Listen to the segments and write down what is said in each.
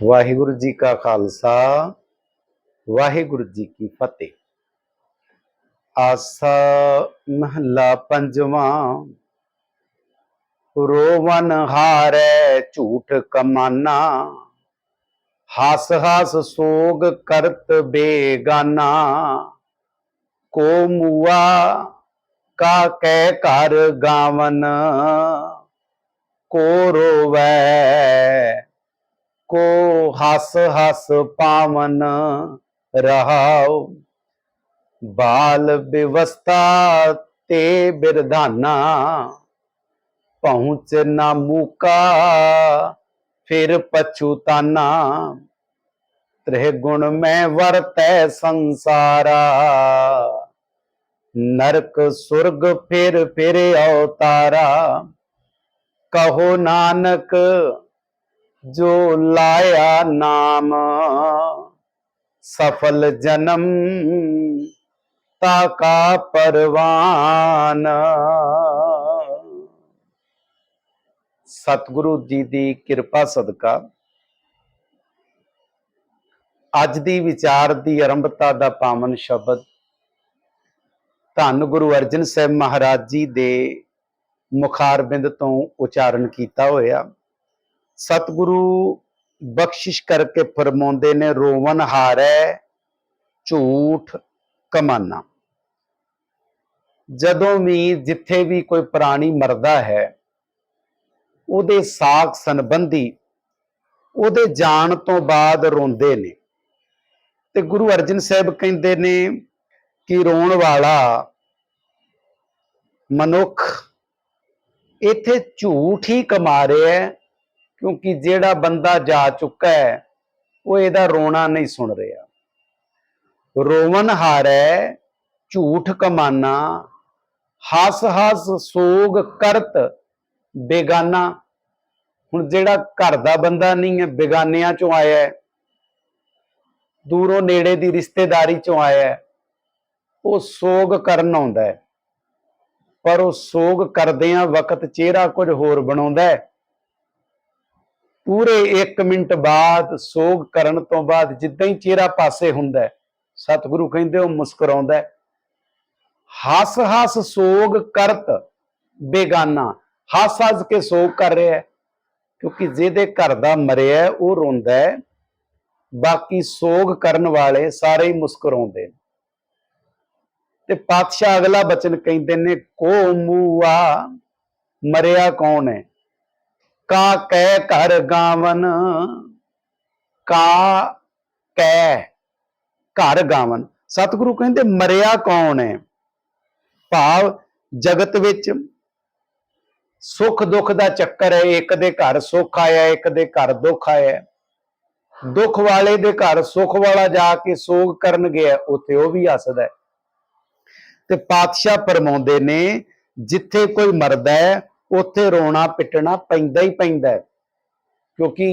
वाहिगुरु जी का खालसा वाहिगुरु जी की फतेह। आसा महला पंजवा। रोवन हारै झूठ कमाना, हास हास सोग करत बेगाना। को मुआ का कै घर गावन, को रोवै को हस हस पावन। रहाओ बाल व्यवस्था ते बिरधाना, पहुंच ना मूका फिर पछुताना। त्रिगुण में वर्तै संसारा, नरक सुर्ग फिर अवतारा। कहो नानक जो लाया नाम, सफल जन्म ताका परवान। सतगुरु जी की किरपा सदका अज दी विचार की आरंभता का पावन शब्द धन गुरु अर्जन साहब महाराज जी दे मुखारबिंद तो उचारण किया होया। सतगुरु बख्शिश करके फरमाउंदे ने, रोवन हारै झूठ कमाना। जदों भी जिथे भी कोई प्राणी मरदा है, उहदे साक संबंधी उहदे जान तो बाद रोंदे ने। ते गुरु अर्जन साहब कहंदे ने कि रोण वाला मनुख इत्थे झूठ ही कमा रहा है, क्योंकि जेड़ा बंदा जा चुका है वो इहदा रोना नहीं सुन रहा। रोवन हारै झूठ कमाना, हस हस सोग करत बेगाना। हुण जेड़ा घर दा बंदा नहीं है, बेगानियां चों आया है, दूरों नेड़े दी रिश्तेदारी चों आया है, वो सोग करन आउंदा है, पर वो सोग करदियां वक्त चेहरा कुछ होर बनाउंदा है। पूरे 1 मिनट बाद सोग करन तो बाद जिद्दां ही चेहरा पासे हुंदा है, सतगुरु कहंदे वो मुस्कुराउंदा है। हस हस सोग करत बेगाना, हस हस के सोग कर रहा है, क्योंकि जिहदे घर दा मरिया है वो रोंदा है, बाकी सोग करन वाले सारे ही मुस्कुराउंदे। ते पातशाह अगला बचन कहंदे ने, को मूआ मरिया कौन है, का कै घर गावन। का कै घर गावन। सतगुरु कहंदे मरिया कौन है, भाव जगत विच सुख दुख का चक्कर है। एक दे घर सुख आया, एक दे घर दुख आया। दुख वाले दे घर सुख वाला जाके सोग करन गया, उत्थे वो भी हसदा है। ते पातशाह फरमाउंदे ने, जिथे कोई मरदा है उत्थे रोना पिटना पैंदा ही पैंदा है, क्योंकि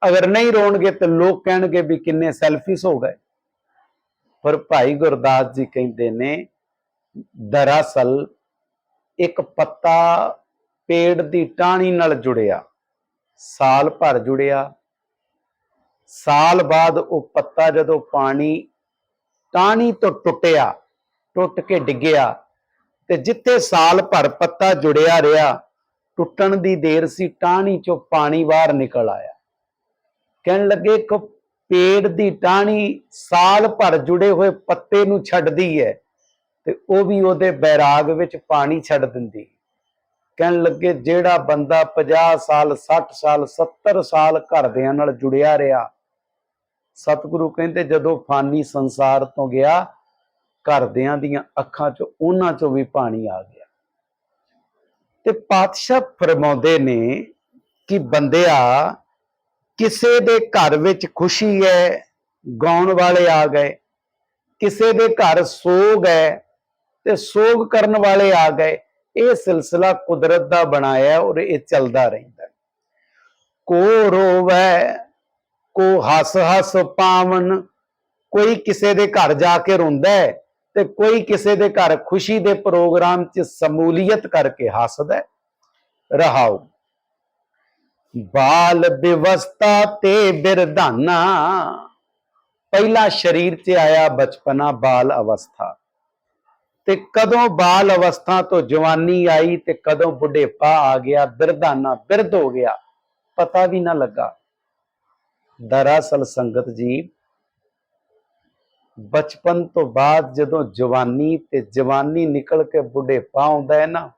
अगर नहीं रोणगे तो लोग कहणगे भी किन्ने सैल्फिश हो गए। पर भाई गुरदास जी कहंदे ने, दरअसल एक पत्ता पेड़ की टाहनी नाल जुड़िया, साल भर जुड़िया, साल बाद वो पत्ता जदों पानी टाहनी तो टुटिया, टुट के डिग्गिया, ते जिथे साल भर पत्ता जुड़िया रहा, टुटन की देर सी, टाहनी चो पानी बाहर निकल आया। कहन लगे कि पेड़ की टाहनी साल भर जुड़े हुए पत्ते नूं छड्डदी है, ते वो भी उहदे बैराग विच पानी छड्ड दिंदी। कहन लगे जेड़ा बंदा 50 साल 60 साल 70 साल घरदियां नाल जुड़िया रहा, सतगुरु कहंदे जदों फानी संसार तो गया, घरदियां दीयां अखां चों उन्हां चों भी पानी आ गया। ते पातशाह फरमाउंदे ने कि बंदिया, किसे दे घर विच खुशी है, गाउण वाले आ गए, किसे दे घर सोग है ते सोग करन वाले आ गए। ये सिलसिला कुदरत दा बनाया है और ये चलदा रहिंदा है। को रोवै को हस हस पावन। कोई किसे दे घर जाके रोंदा है ते कोई किसे दे घर खुशी दे प्रोग्राम च समूलियत करके हसदा है। रहाओ बाल विवस्था ते बिरधाना। पहला शरीर च आया बचपना बाल अवस्था, ते कदों बाल अवस्था तो जवानी आई ते कदों बुढ़ेपा आ गया, बिरधाना बिरध हो गया, पता भी ना लगा। दरअसल संगत जी, बचपन तो बाद जदों जवानी ते जवानी निकल के बुढ़ेपा आउंदा है ना,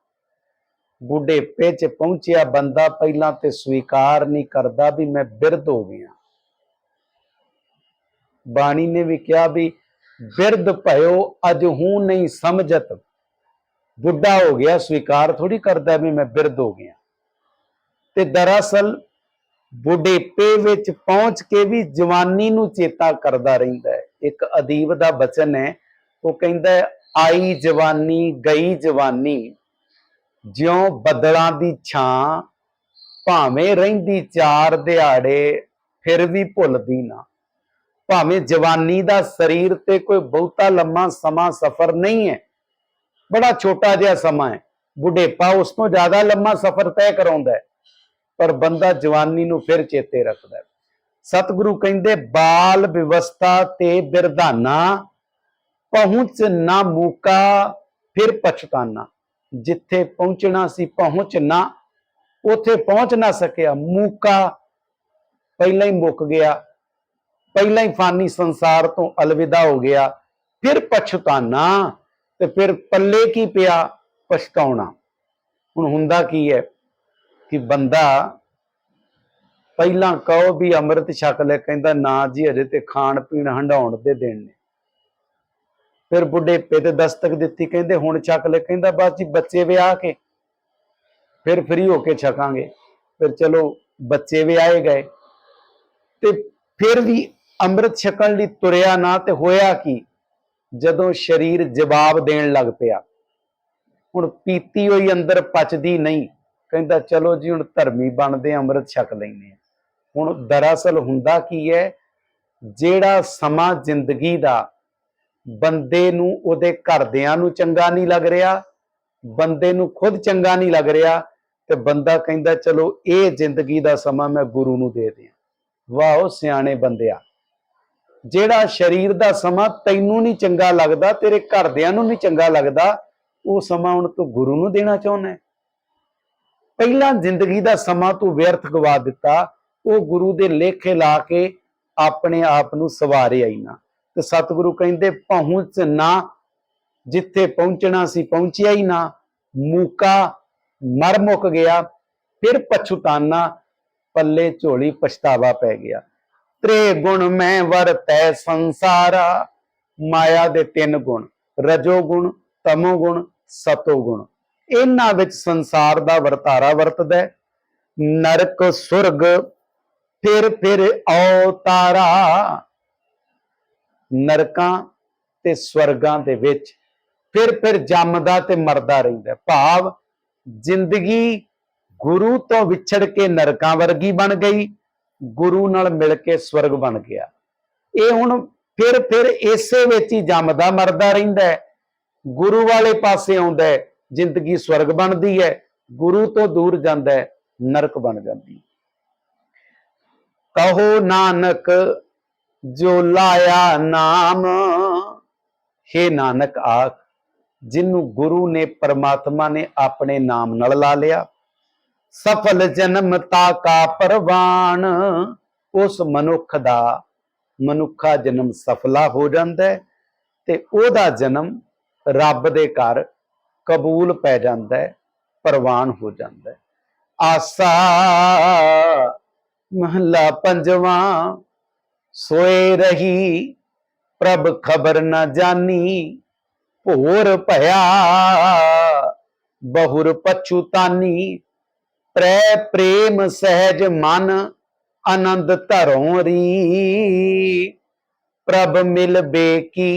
बुढ़ेपे च पहुंचिया बंदा पहला ते स्वीकार नहीं करता भी मैं बिरध हो गया। बाणी ने भी कहा भी बिरध भयो अजहू नहीं समझत, बुढ़ा हो गया स्वीकार थोड़ी करता भी मैं बिरध हो गया। ते दरअसल बुढ़ेपे विच पहुंच के भी जवानी नूं चेता करता रहिंदा है। एक अदीब दा बचन है, वो कहंदा है आई जवानी गई जवानी, ज्यों बदलां दी छां, भावें रहिंदी चार दिहाड़े फिर भी भुलदी ना। भावें जवानी दा शरीर ते कोई बहुता लम्मा समा सफर नहीं है, बड़ा छोटा जिहा समा है, बुढ़ेपा उस तो ज्यादा लम्मा सफर तय कराउंदा है, पर बंदा जवानी नूं फिर चेते रखदा है। सतगुरु कहंदे बाल विवस्था ते बिरधाना, पहुंच ना मूका फिर पछताना। जिथे पहुंचना सी पहुंच ना, उथे पहुंच ना सकिया, मूका पहला ही मुक गया, पहला ही फानी संसार तो अलविदा हो गया, फिर पछताना, ते फिर पल्ले की पिया पछताउणा। हुण हुंदा की है कि बंदा पहला कहो भी अमृत छक ले, कहंदा ना जी अजे ते खाण पीण हंडाउण दे दिन ने। फिर बुढ़ेपे ते दस्तक दित्ती, कहंदे हुण छक ले, कहंदा बस जी बच्चे विआह के फिर फ्री होके छकांगे। फिर चलो बच्चे विआहे गए, ते फिर भी अमृत छकण लई तुरिया ना, ते होया की जदों शरीर जवाब देण लग पिया, हुण पीती होई अंदर पचदी नहीं, कहंदा चलो जी हुण धर्मी बनदे अमृत छक लैने। हुण दरअसल हुंदा की है, ਜਿਹੜਾ ਸਮਾਂ ਜ਼ਿੰਦਗੀ ਦਾ ਬੰਦੇ ਨੂੰ ਉਹਦੇ ਘਰਦਿਆਂ ਨੂੰ ਚੰਗਾ ਨਹੀਂ ਲੱਗ ਰਿਹਾ, ਬੰਦੇ ਨੂੰ ਖੁਦ ਚੰਗਾ ਨਹੀਂ ਲੱਗ ਰਿਹਾ, ਤੇ ਬੰਦਾ ਕਹਿੰਦਾ ਚਲੋ ਇਹ ਜ਼ਿੰਦਗੀ ਦਾ ਸਮਾਂ ਮੈਂ ਗੁਰੂ ਨੂੰ ਦੇ ਦਿਆਂ। ਵਾਹ ਸਿਆਣੇ ਬੰਦਿਆ, ਜਿਹੜਾ ਸਰੀਰ ਦਾ ਸਮਾਂ ਤੈਨੂੰ ਨਹੀਂ ਚੰਗਾ ਲੱਗਦਾ, ਤੇਰੇ ਘਰਦਿਆਂ ਨੂੰ ਨਹੀਂ ਚੰਗਾ ਲੱਗਦਾ, ਉਹ ਸਮਾਂ ਹੁਣ ਤੂੰ ਗੁਰੂ ਨੂੰ ਦੇਣਾ ਚਾਹੁੰਦਾ। ਪਹਿਲਾਂ ਜ਼ਿੰਦਗੀ ਦਾ ਸਮਾਂ ਤੂੰ ਵਿਅਰਥ ਗਵਾ ਦਿੱਤਾ, ਉਹ ਗੁਰੂ ਦੇ ਲੇਖੇ ਲਾ ਕੇ ਆਪਣੇ ਆਪ ਨੂੰ ਸਵਾਰਿਆ ਹੀ ਨਾ। ਤੇ ਸਤਿਗੁਰੂ ਕਹਿੰਦੇ ਪਹੁੰਚ ਨਾ, ਜਿੱਥੇ ਪਹੁੰਚਣਾ ਸੀ ਪਹੁੰਚਿਆ ਹੀ ਨਾ, ਮੂਕਾ ਮਰ ਮੁੱਕ ਗਿਆ, ਫਿਰ ਪਛਤਾਨਾ, ਪੱਲੇ ਝੋਲੀ ਪਛਤਾਵਾ ਪੈ ਗਿਆ। ਤ੍ਰੇ ਗੁਣ ਮੈਂ ਵਰਤੈ ਸੰਸਾਰਾ, ਮਾਇਆ ਦੇ 3 ਗੁਣ, ਰਜੋ ਗੁਣ, ਤਮੋ ਗੁਣ, ਸਤੋ ਗੁਣ, ਇਹਨਾਂ ਵਿੱਚ ਸੰਸਾਰ ਦਾ ਵਰਤਾਰਾ ਵਰਤਦਾ। ਨਰਕ ਸੁਰਗ ਫਿਰ ਫਿਰ ਅਵਤਾਰਾ, ਨਰਕਾਂ ਤੇ ਸਵਰਗਾਂ ਦੇ ਵਿੱਚ ਫਿਰ ਜੰਮਦਾ ਤੇ ਮਰਦਾ ਰਹਿੰਦਾ। ਭਾਵ ਜ਼ਿੰਦਗੀ ਗੁਰੂ ਤੋਂ ਵਿਛੜ ਕੇ ਨਰਕਾਂ ਵਰਗੀ ਬਣ ਗਈ, ਗੁਰੂ ਨਾਲ ਮਿਲ ਕੇ ਸਵਰਗ ਬਣ ਗਿਆ। ਇਹ ਹੁਣ ਫਿਰ ਇਸੇ ਵਿੱਚ ਹੀ ਜੰਮਦਾ ਮਰਦਾ ਰਹਿੰਦਾ ਹੈ, ਗੁਰੂ ਵਾਲੇ ਪਾਸੇ ਆਉਂਦਾ ਹੈ, ਜ਼ਿੰਦਗੀ ਸਵਰਗ ਬਣਦੀ ਹੈ, ਗੁਰੂ ਤੋਂ ਦੂਰ ਜਾਂਦਾ ਹੈ, ਨਰਕ ਬਣ ਜਾਂਦੀ ਹੈ। ਕਹੋ ਨਾਨਕ ਜੋ ਲਾਇਆ ਨਾਮ, हे नानक आख जिन्नू गुरु ने परमात्मा ने अपने नाम नाल ला लिया, सफल जन्म ताका परवान, उस मनुख दा मनुखा जन्म सफला हो जाता है, ते ओदा जन्म रब दे घर कबूल पै जाता है, परवान हो जाता है। आसा महला पंजवा, सोए रही प्रभ खबर न जानी, भोर भया बहुर पछुतानी, प्रै प्रेम सहज मन आनंद धरों री, प्रभ मिल बेकी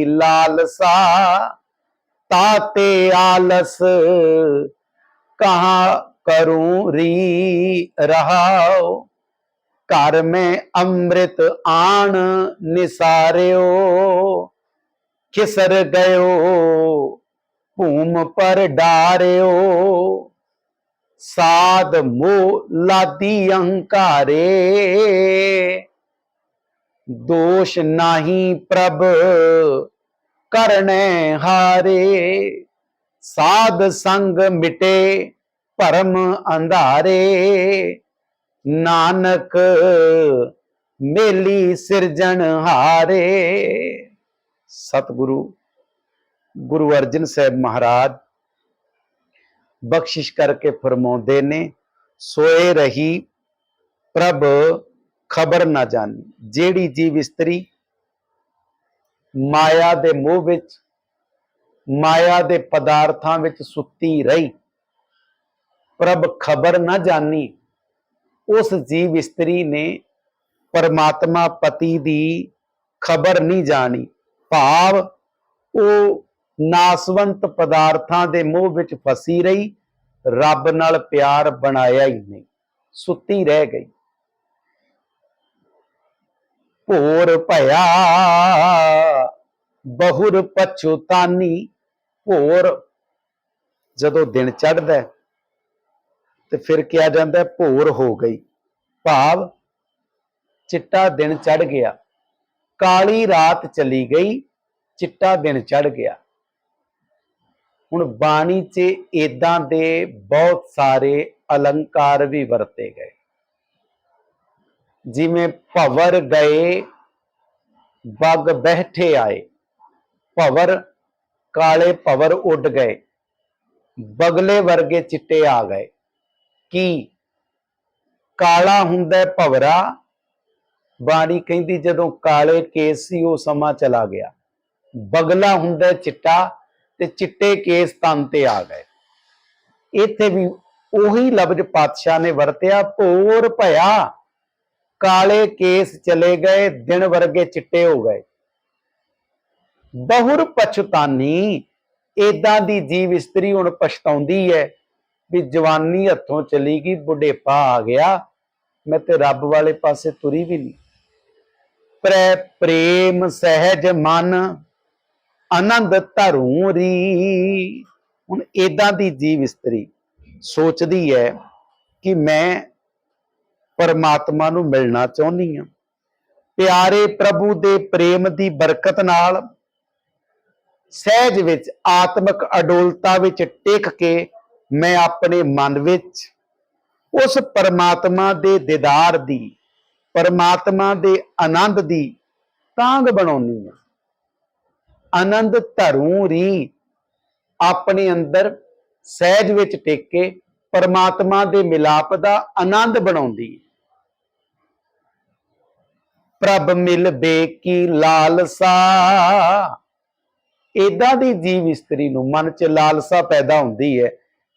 लालसा, ताते आलस कहाँ करूं री रहाओ, घर में अमृत आन निसारियो, खिसर गयो भूम पर डारियो, साध मोह लादी अहंकारे, दोष नाही प्रभ करने हारे, साध संग मिटे परम अंधारे, नानक मेली सिरजन हारे। सतगुरु गुरु अर्जन साहब महाराज बख्शिश करके फरमाते ने, सोए रही प्रभ खबर ना जानी। जेड़ी जीव इस्त्री माया दे मोह विच, माया दे पदार्थां विच सुती रही, प्रभ खबर ना जानी, उस जीव इस्त्री ने परमात्मा पति दी खबर नहीं जानी। भाव वो नासवंत पदार्थां दे मोह विच फसी रही, रब नाल प्यार बनाया ही नहीं, सुती रह गई। भोर भया बहुर पछुतानी, भोर जदों दिन चढ़दा ते फिर क्या जांदा है, भोर हो गई। भाव चिट्टा दिन चढ़ गया, काली रात चली गई, चिट्टा दिन चढ़ गया। हुण बाणी च इदां दे बहुत सारे अलंकार भी वरते गए, जिवें भंवर गए बग बैठे आए। भंवर काले भंवर उड़ गए, बगले वर्गे चिट्टे आ गए। की काला हुंदा भंवरा, बाणी कहंदी जदों काले केस सी वो समा चला गया। बगला हुंदा चिट्टा ते चिट्टे केस तन ते आ गए। इत्थे भी उही लफ्ज पातशाह ने वरतिया, भोर भया काले केस चले गए, दिन वर्गे चिट्टे हो गए। बहुर पछतानी, इदां दी जीव इस्त्री हुण पछताउंदी है भी जवानी हथों चली गई, बुढ़ेपा आ गया, मैं ते रब वाले पासे तुरी भी नहीं। प्रेम सहज मन आनंद धरूं री। हुण इदां दी जीव इस्त्री सोचदी है कि मैं परमात्मा नूं मिलना चाहुंदी हां। प्यारे प्रभु दे प्रेम दी बरकत नाल सहज विच आत्मक अडोलता विच टिक के मैं अपने मन विच उस परमात्मा दे दीदार दी, परमात्मा दे आनंद दी तांग बनाउंदी हां। आनंद धरूं री, अपने अंदर सहज विच टिक के परमात्मा दे मिलाप दा आनंद बनाउंदी। प्रभ मिल बेकी लालसा, इदां दी जीव इस्त्री नूं मन च लालसा पैदा हुंदी है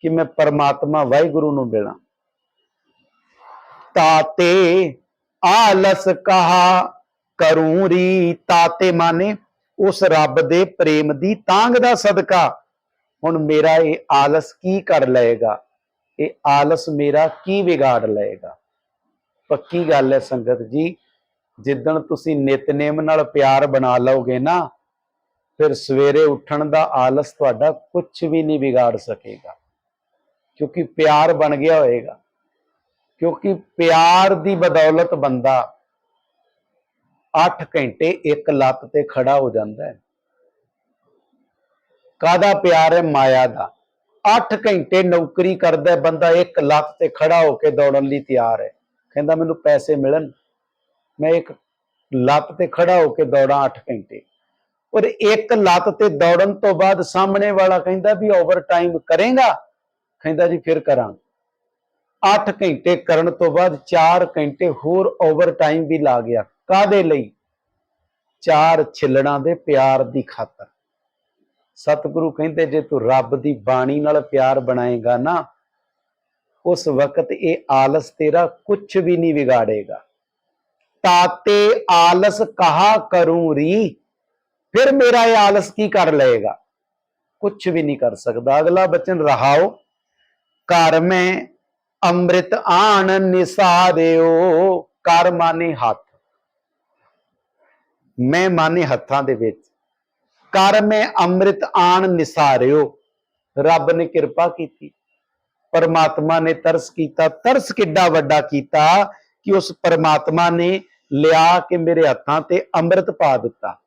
कि मैं परमात्मा वाहिगुरु नूं मिलां। ताते आलस कहा करूं री, ताते माने उस रब दे प्रेम दी तांग दा सदका हुण मेरा ये आलस की कर लेगा, ये आलस मेरा की बिगाड़ लेगा। पक्की गल है संगत जी, जिदन तुसी नितनेम नाल प्यार बना लोगे ना, फिर सवेरे उठण दा आलस तुहाडा कुछ भी नहीं बिगाड़ सकेगा, क्योंकि प्यार बन गया होएगा। क्योंकि प्यार दी बदौलत बंदा 8 घंटे एक लत ते खड़ा हो जाता है। कादा प्यार है? माया दा। 8 घंटे नौकरी करदा बंदा, एक लत ते खड़ा होके दौड़न लई तैयार है, कहंदा मैनूं पैसे मिलन, मैं एक लत ते खड़ा होके दौड़ा 8 घंटे। और एक लत ते दौड़न तो बाद सामने वाला कहंदा भी ओवर टाइम करेगा, कहंदा जी फिर करांगे। 8 घंटे करन तो बाद 4 घंटे होर ओवर टाइम भी ला गया, कादे लई? 4 छिलड़ां दे प्यार दी खातर। सतगुरु कहंदे जे तू रब दी बाणी नाल प्यार बनाएगा ना, उस वक्त ये आलस तेरा कुछ भी नहीं बिगाड़ेगा। ताते आलस कहा करूं री, फिर मेरा ये आलस की कर लेगा? कुछ भी नहीं कर सकता। अगला बचन रहाओ, कर में अमृत आन निसारियो। कर माने हाथ, मैं माने हत्थां दे विच। कर में अमृत आन निसारियो, रब ने कृपा की, परमात्मा ने तरस किया। तरस किड्डा वड्डा कीता कि उस परमात्मा ने लिया के मेरे हत्थां ते अमृत पा दिता।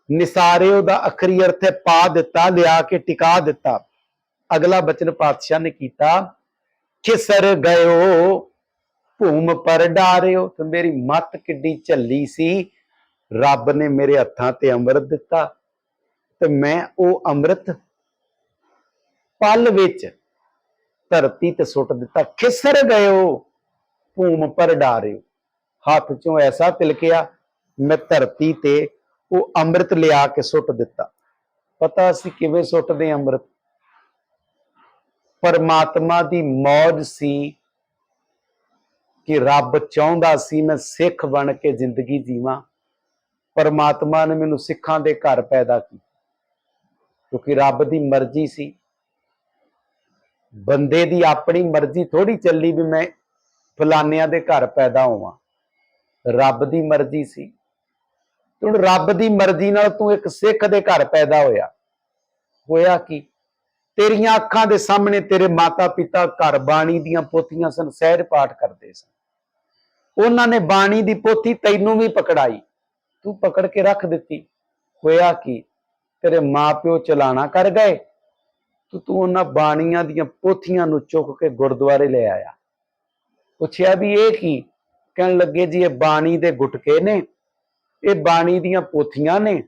निसारे दा अखरी अर्थ है पा दिता, लिया के टिका दिता। अगला बचन पातशाह ने किया, खिसर गयो भूम पर डारियो। तो मेरी मत किड्डी झल्ली सी, रब ने मेरे हत्थां ते अमृत दिता ते मैं वो अमृत पल विच धरती ते सुट दिता। खिसर गयो भूम पर डारियो, हाथ चों ऐसा तिलकिया, मैं धरती ते वो अमृत लिया के सुट दिता। पता असी किवें सुटदे अमृत? परमात्मा दी मौज सी कि रब चाहुंदा सी मैं सिख बन के जिंदगी जीवां। परमात्मा ने मैनूं सिखां दे घर पैदा की, क्योंकि रब दी मर्जी सी। बंदे दी अपनी मर्जी थोड़ी चली भी मैं फलानिया दे घर पैदा होवां, रब दी मर्जी सी। हुण रब दी मर्जी नाल तू एक सिख दे घर पैदा होया कि तेरियां अखां दे सामने तेरे माता पिता घर बाणी दियां पोथियां सन, सहज पाठ करते सन। उन्होंने बाणी दी पोथी तैनूं भी पकड़ाई, तू पकड़ के रख दिती। होया कि तेरे मां प्यो चलाना कर गए, तो तू उन्हां बाणियां दियां पोथियां नूं चुक के गुरुद्वारे ले आया। पुछया भी ये की? कहन लगे जी ये बाणी दे गुटके ने, ये बाणी दियां पोथियां ने,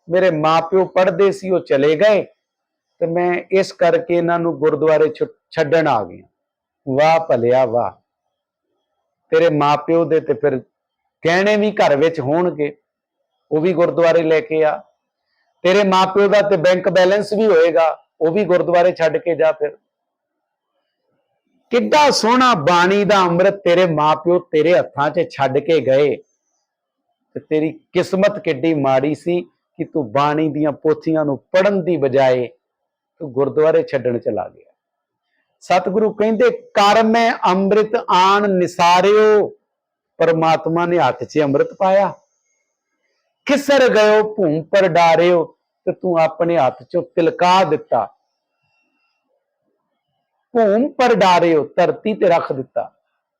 मेरे मां प्यो पढ़दे सी, वो चले गए, तो मैं इस करके इन्हां नूं गुरुद्वारे छड्डण आ गया। वाह भलिया वाह, तेरे मां प्यो दे ते फिर गहने भी घर विच होणगे, वो भी गुरुद्वारे लेके आ। तेरे मां प्यो दा ते बैंक बैलेंस भी होएगा, वो भी गुरुद्वारे छड्ड के जा। फिर किड्डा सोहना बाणी दा अमृत तेरे मां प्यो तेरे हत्थां 'च छड्ड के गए, ते तेरी किस्मत किड्डी माड़ी सी कि तू बाणी दियां पोथियां नूं पढ़न दी बजाए तू गुरुद्वारे छड्डण चला गया। सतगुरु कहंदे कर मैं अमृत आन निसारियो, परमात्मा ने हाथ 'च अमृत पाया। खिसर गयो भूम पर डारियो, ते तू अपने हाथ 'चों तिलका दिता। भूम पर डारियो, धरती ते रख दिता।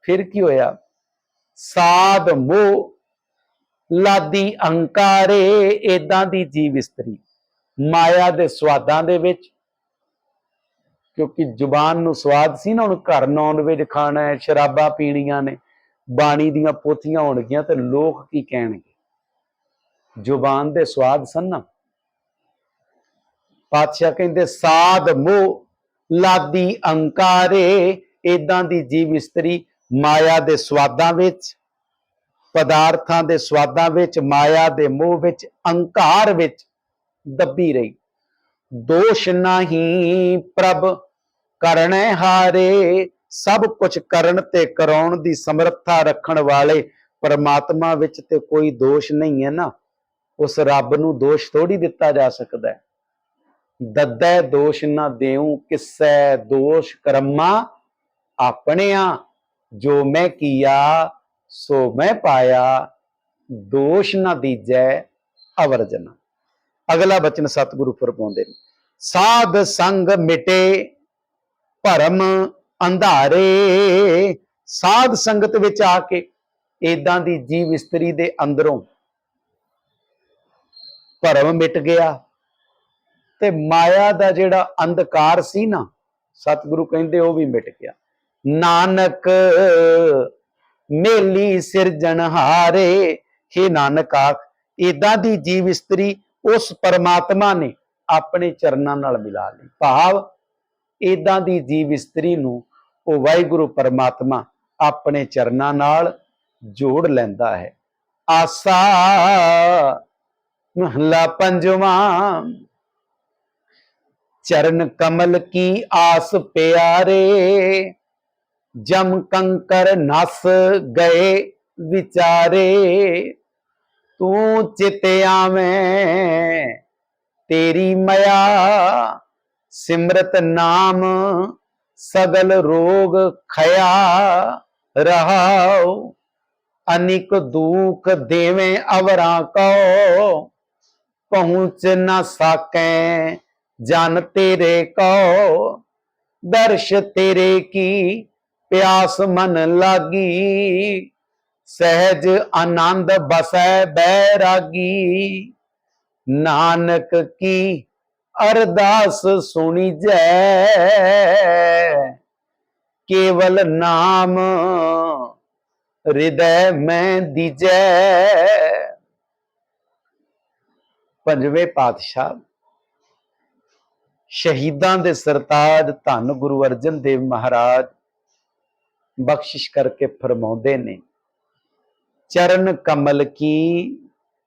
फिर की होया? साध मोह लादी अंकारे, एदां दी जीव इस्तरी माया दे स्वादां दे विच, क्योंकि जुबान नूं स्वाद सी ना, हुण घर नॉन वेज खाना है, शराबां पीणियां ने, बाणी दियां पोथियां होणगियां ते लोक की कहणगे? जुबान दे स्वाद सन ना। पातशाह कहंदे साध मोह लादी अंकारे, एदां दी जीव इस्तरी माया दे स्वादां विच, पदार्थां दे स्वादां विच, माया दे मोह विच, अंकार विच दबी रही। दोष नहीं प्रभ करने हारे, सब कुछ करन ते कराउण दी समर्था रखण वाले परमात्मा विच ते कोई दोष नहीं है ना। उस रब नूं दोष थोड़ी दिता जा सकता है। दद्दै दोष ना देऊं किसै, दोष कर्मा अपनिया, जो मैं किया सो मैं पाया, दोष ना दीजै अवरजना। अगला बचन सतगुरु फरमाउंदे ने, साध संग मिटे भरम अंधारे। साध संगत विच आके एदां दी जीव इस्तरी दे अंदरों भरम मिट गया, ते माया दा जिहड़ा अंधकार सी ना, सतगुरु कहंदे वो भी मिट गया। नानक मेली सिरजनहारे, हे नानक आख एदां दी जीव इस्तरी उस परमात्मा ने अपने चरनां नाल मिला ली। भाव एदां दी जीव इस्तरी नूं ओ वाहिगुरु परमात्मा अपने चरनां नाल जोड़ लैंदा है। आसा महला पंजवां, चरण कमल की आस प्यारे, जम कंकर नस गए विचारे। तू चित आवें तेरी मया, सिमरत नाम सगल रोग खया रहाओ। अनिक दुख देवें अवरां को, पहुंच न साकें जान तेरे को दर्श तेरे की प्यास मन लागी, सहज आनंद बसै बैरागी, नानक की अरदास सुनी जय, केवल नाम हृदय में दीजै। पंजवें पातशाह शहीदां दे सरताज धन गुरु अर्जन देव महाराज बख्शिश करके फरमाउंदे ने, चरण कमल की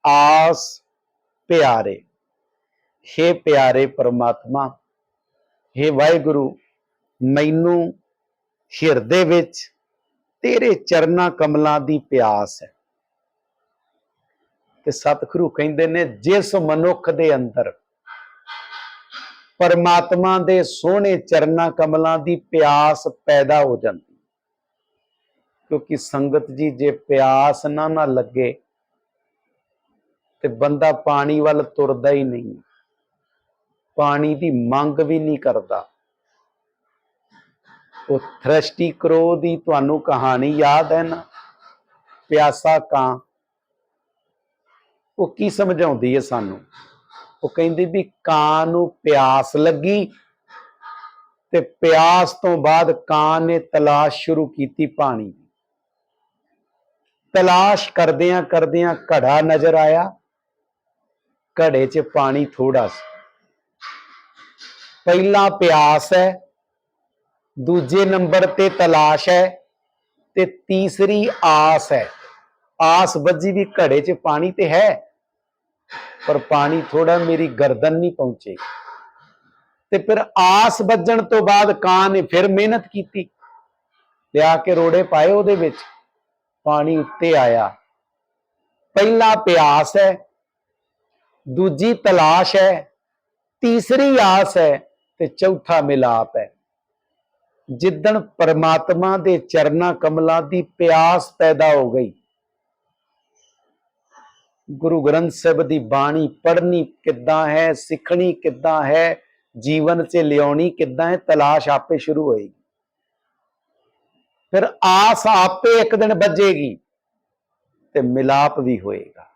आस प्यारे। हे प्यारे परमात्मा, हे वाहिगुरु, मैनू हिरदे विच तेरे चरना कमलों की प्यास है। ते सतगुरु कहंदे ने, जिस मनुख दे अंदर परमात्मा दे सोहने चरना कमलों की प्यास पैदा हो जाती, क्योंकि संगत जी जे प्यास ना लगे ते बंदा पानी वाल तुरदा ही नहीं, पानी की मंग भी नहीं करता। वो थ्रस्टी क्रो दी तुहानू कहानी याद है ना, प्यासा कां, वो की समझाउंदी है सानू, वो कहंदी भी कां नू प्यास लगी ते प्यास तो बाद कां ने तलाश शुरू की पानी। तलाश करदियां करदियां घड़ा नजर आया, घड़े च पानी थोड़ा सा। पहला प्यास है, दूजे नंबर ते तलाश है, ते तीसरी आस है। आस बजी भी घड़े च पानी ते है, पर पानी थोड़ा मेरी गर्दन नहीं पहुंचे। ते फिर आस बजन तो बाद कां ने फिर मेहनत की, लिया के रोड़े पाए उहदे विच, पानी उत्ते आया। पहला प्यास है, दूजी तलाश है, तीसरी आस है, ते चौथा मिलाप है। जिदन परमात्मा दे चरना कमलों की प्यास पैदा हो गई, गुरु ग्रंथ साहिब की बाणी पढ़नी किद्दां है, सीखनी किद्दां है, जीवन से लियानी किद्दां है, तलाश आपे शुरू होएगी। फिर आस आपे एक दिन बजेगी ते मिलाप भी होएगा।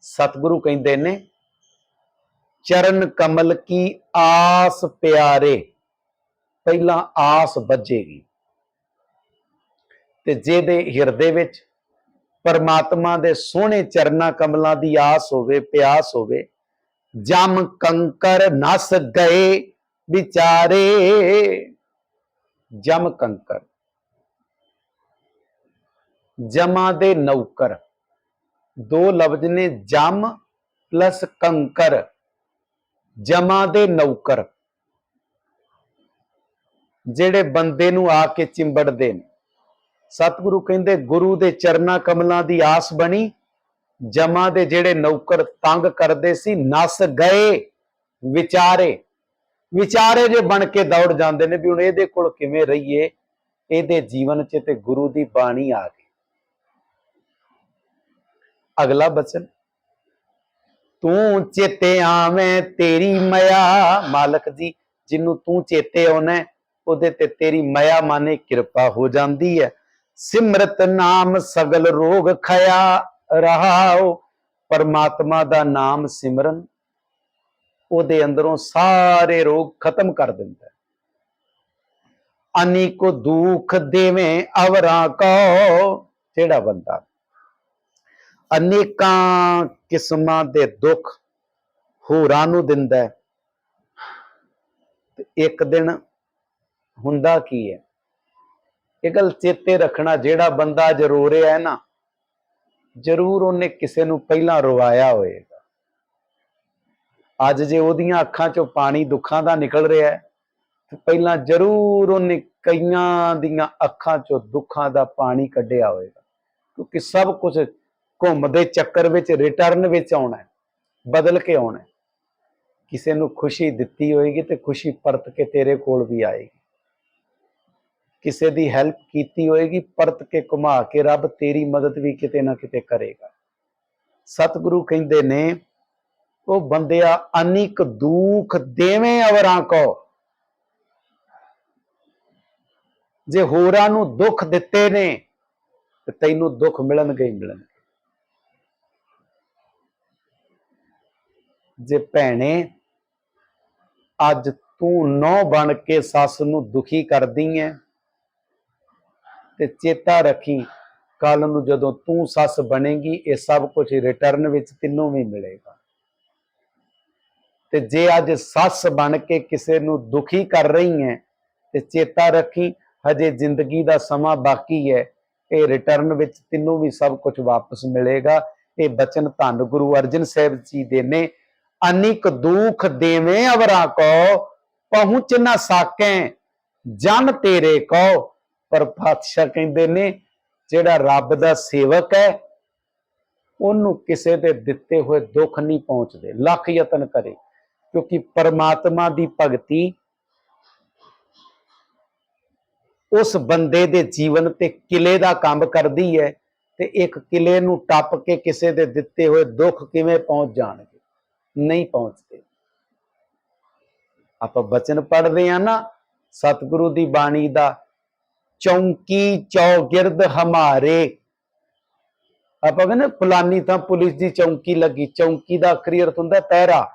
सतगुरु कहंदे ने, चरण कमल की आस प्यारे, पहला आस बजेगी ते जेदे हिरदे विच परमात्मा दे सोहने चरना कमलों की आस होवे, प्यास होवे, जम कंकर नस गए बिचारे। जम कंकर, जमा दे नौकर, दो लफ्ज ने, जम प्लस कंकर, जमा दे नौकर, जेड़े बंदे नू आके चिंबड़दे ने। सतगुरु कहंदे, गुरु दे चरना कमलों की आस बनी, जमा दे जेड़े नौकर तंग करते सी, नस गए विचारे। विचारे जे बन के दौड़ जाते हैं भी हुण इहदे कोल किवें रहीए, इहदे जीवन च ते गुरु की बाणी आ गई। अगला बचन, तू चेते आवें तेरी मया। मालक जी, जिन्नू तू चेते आउना उहदे ते तेरी मया माने कृपा हो जाती है। सिमरत नाम सगल रोग खया रहाओ। परमात्मा दा नाम सिमरन उहदे अंदरों सारे रोग खत्म कर दिंदा है। अनेको दुख देवें अवरां को, जेड़ा बंदा अनेकां किस्मां दे दुख होरां नूं दिंदा है, ते एक दिन हुंदा की है, ये गल चेते रखना, जेड़ा बंदा अज रो रहा है ना, जरूर उन्हें किसी नूं पहला रवाया होएगा। अज जे उहदियां अखां चों पानी दुखां दा निकल रहा है, तो पहला जरूर उन्हें कईयां दियां अखां चों दुखां दा पानी कढ़िया होएगा, क्योंकि सब कुछ घुमदे चक्कर विच रिटर्न विच आउणा है, बदल के आउणा है। किसी नूं खुशी दित्ती होएगी तो खुशी परत के तेरे कोल भी आएगी। किसी की हैल्प की होएगी, परत के घुमा के रब तेरी मदद भी किते ना किते करेगा। सतगुरु कहंदे ने, ਉਹ ਬੰਦਿਆ ਅਨਿਕ ਦੁੱਖ ਦੇਵੇਂ ਅਵਰਾਂ ਕੋ। ਜੇ ਹੋਰਾਂ ਨੂੰ ਦੁੱਖ ਦਿੱਤੇ ਨੇ ਤੇ ਤੈਨੂੰ ਦੁੱਖ ਮਿਲਣਗੇ ਹੀ ਮਿਲਣਗੇ। ਜੇ ਭੈਣੇ ਅੱਜ ਤੂੰ ਨੌ ਬਣ ਕੇ ਸੱਸ ਨੂੰ ਦੁਖੀ ਕਰਦੀ ਐ ਤੇ ਚੇਤਾ ਰੱਖੀ ਕੱਲ ਨੂੰ ਜਦੋਂ ਤੂੰ ਸੱਸ ਬਣੇਗੀ ਇਹ ਸਭ ਕੁਝ ਰਿਟਰਨ ਵਿੱਚ ਤੈਨੂੰ ਵੀ ਮਿਲੇਗਾ। ਤੇ ਜੇ ਅੱਜ ਸੱਸ ਬਣ ਕੇ ਕਿਸੇ ਨੂੰ ਦੁਖੀ ਕਰ ਰਹੀ ਹੈ ਤੇ ਚੇਤਾ ਰੱਖੀ ਹਜੇ ਜ਼ਿੰਦਗੀ ਦਾ ਸਮਾਂ ਬਾਕੀ ਹੈ, ਇਹ ਰਿਟਰਨ ਵਿੱਚ ਤੈਨੂੰ ਵੀ ਸਭ ਕੁਝ ਵਾਪਸ ਮਿਲੇਗਾ। ਇਹ ਬਚਨ ਧੰਨ ਗੁਰੂ ਅਰਜਨ ਸਾਹਿਬ ਜੀ ਦੇ ਨੇ। ਅਨਿਕ ਦੁੱਖ ਦੇਵੇਂ ਅਵਰਾਂ ਕੋ, ਪਹੁੰਚ ਨਾ ਸਾਕੈ ਜਨ ਤੇਰੇ ਕੋ। ਪਰ ਪਾਤਸ਼ਾਹ ਕਹਿੰਦੇ ਨੇ ਜਿਹੜਾ ਰੱਬ ਦਾ ਸੇਵਕ ਹੈ ਉਹਨੂੰ ਕਿਸੇ ਦੇ ਦਿੱਤੇ ਹੋਏ ਦੁੱਖ ਨਹੀਂ ਪਹੁੰਚਦੇ, ਲੱਖ ਯਤਨ ਕਰੇ, ਕਿਉਂਕਿ ਪਰਮਾਤਮਾ ਦੀ ਭਗਤੀ ਉਸ ਬੰਦੇ ਦੇ ਜੀਵਨ ਤੇ ਕਿਲੇ ਦਾ ਕੰਮ ਕਰਦੀ ਹੈ ਤੇ ਇੱਕ ਕਿਲੇ ਨੂੰ ਟੱਪ ਕੇ ਕਿਸੇ ਦੇ ਦਿੱਤੇ ਹੋਏ ਦੁੱਖ ਕਿਵੇਂ ਪਹੁੰਚ ਜਾਣਗੇ? ਨਹੀਂ ਪਹੁੰਚਦੇ। ਆਪਾਂ ਬਚਨ ਪੜ੍ਹਦੇ ਆ ਨਾ ਸਤਿਗੁਰੂ ਦੀ ਬਾਣੀ ਦਾ, ਚੌਂਕੀ ਚੌਗਿਰਦ ਹਮਾਰੇ। ਆਪਾਂ ਕਹਿੰਦੇ ਫਲਾਨੀ ਤਾਂ ਪੁਲਿਸ ਦੀ ਚੌਂਕੀ ਲੱਗੀ, ਚੌਂਕੀ ਦਾ ਆਖਰੀ ਅਰਥ ਹੁੰਦਾ ਪਹਿਰਾ,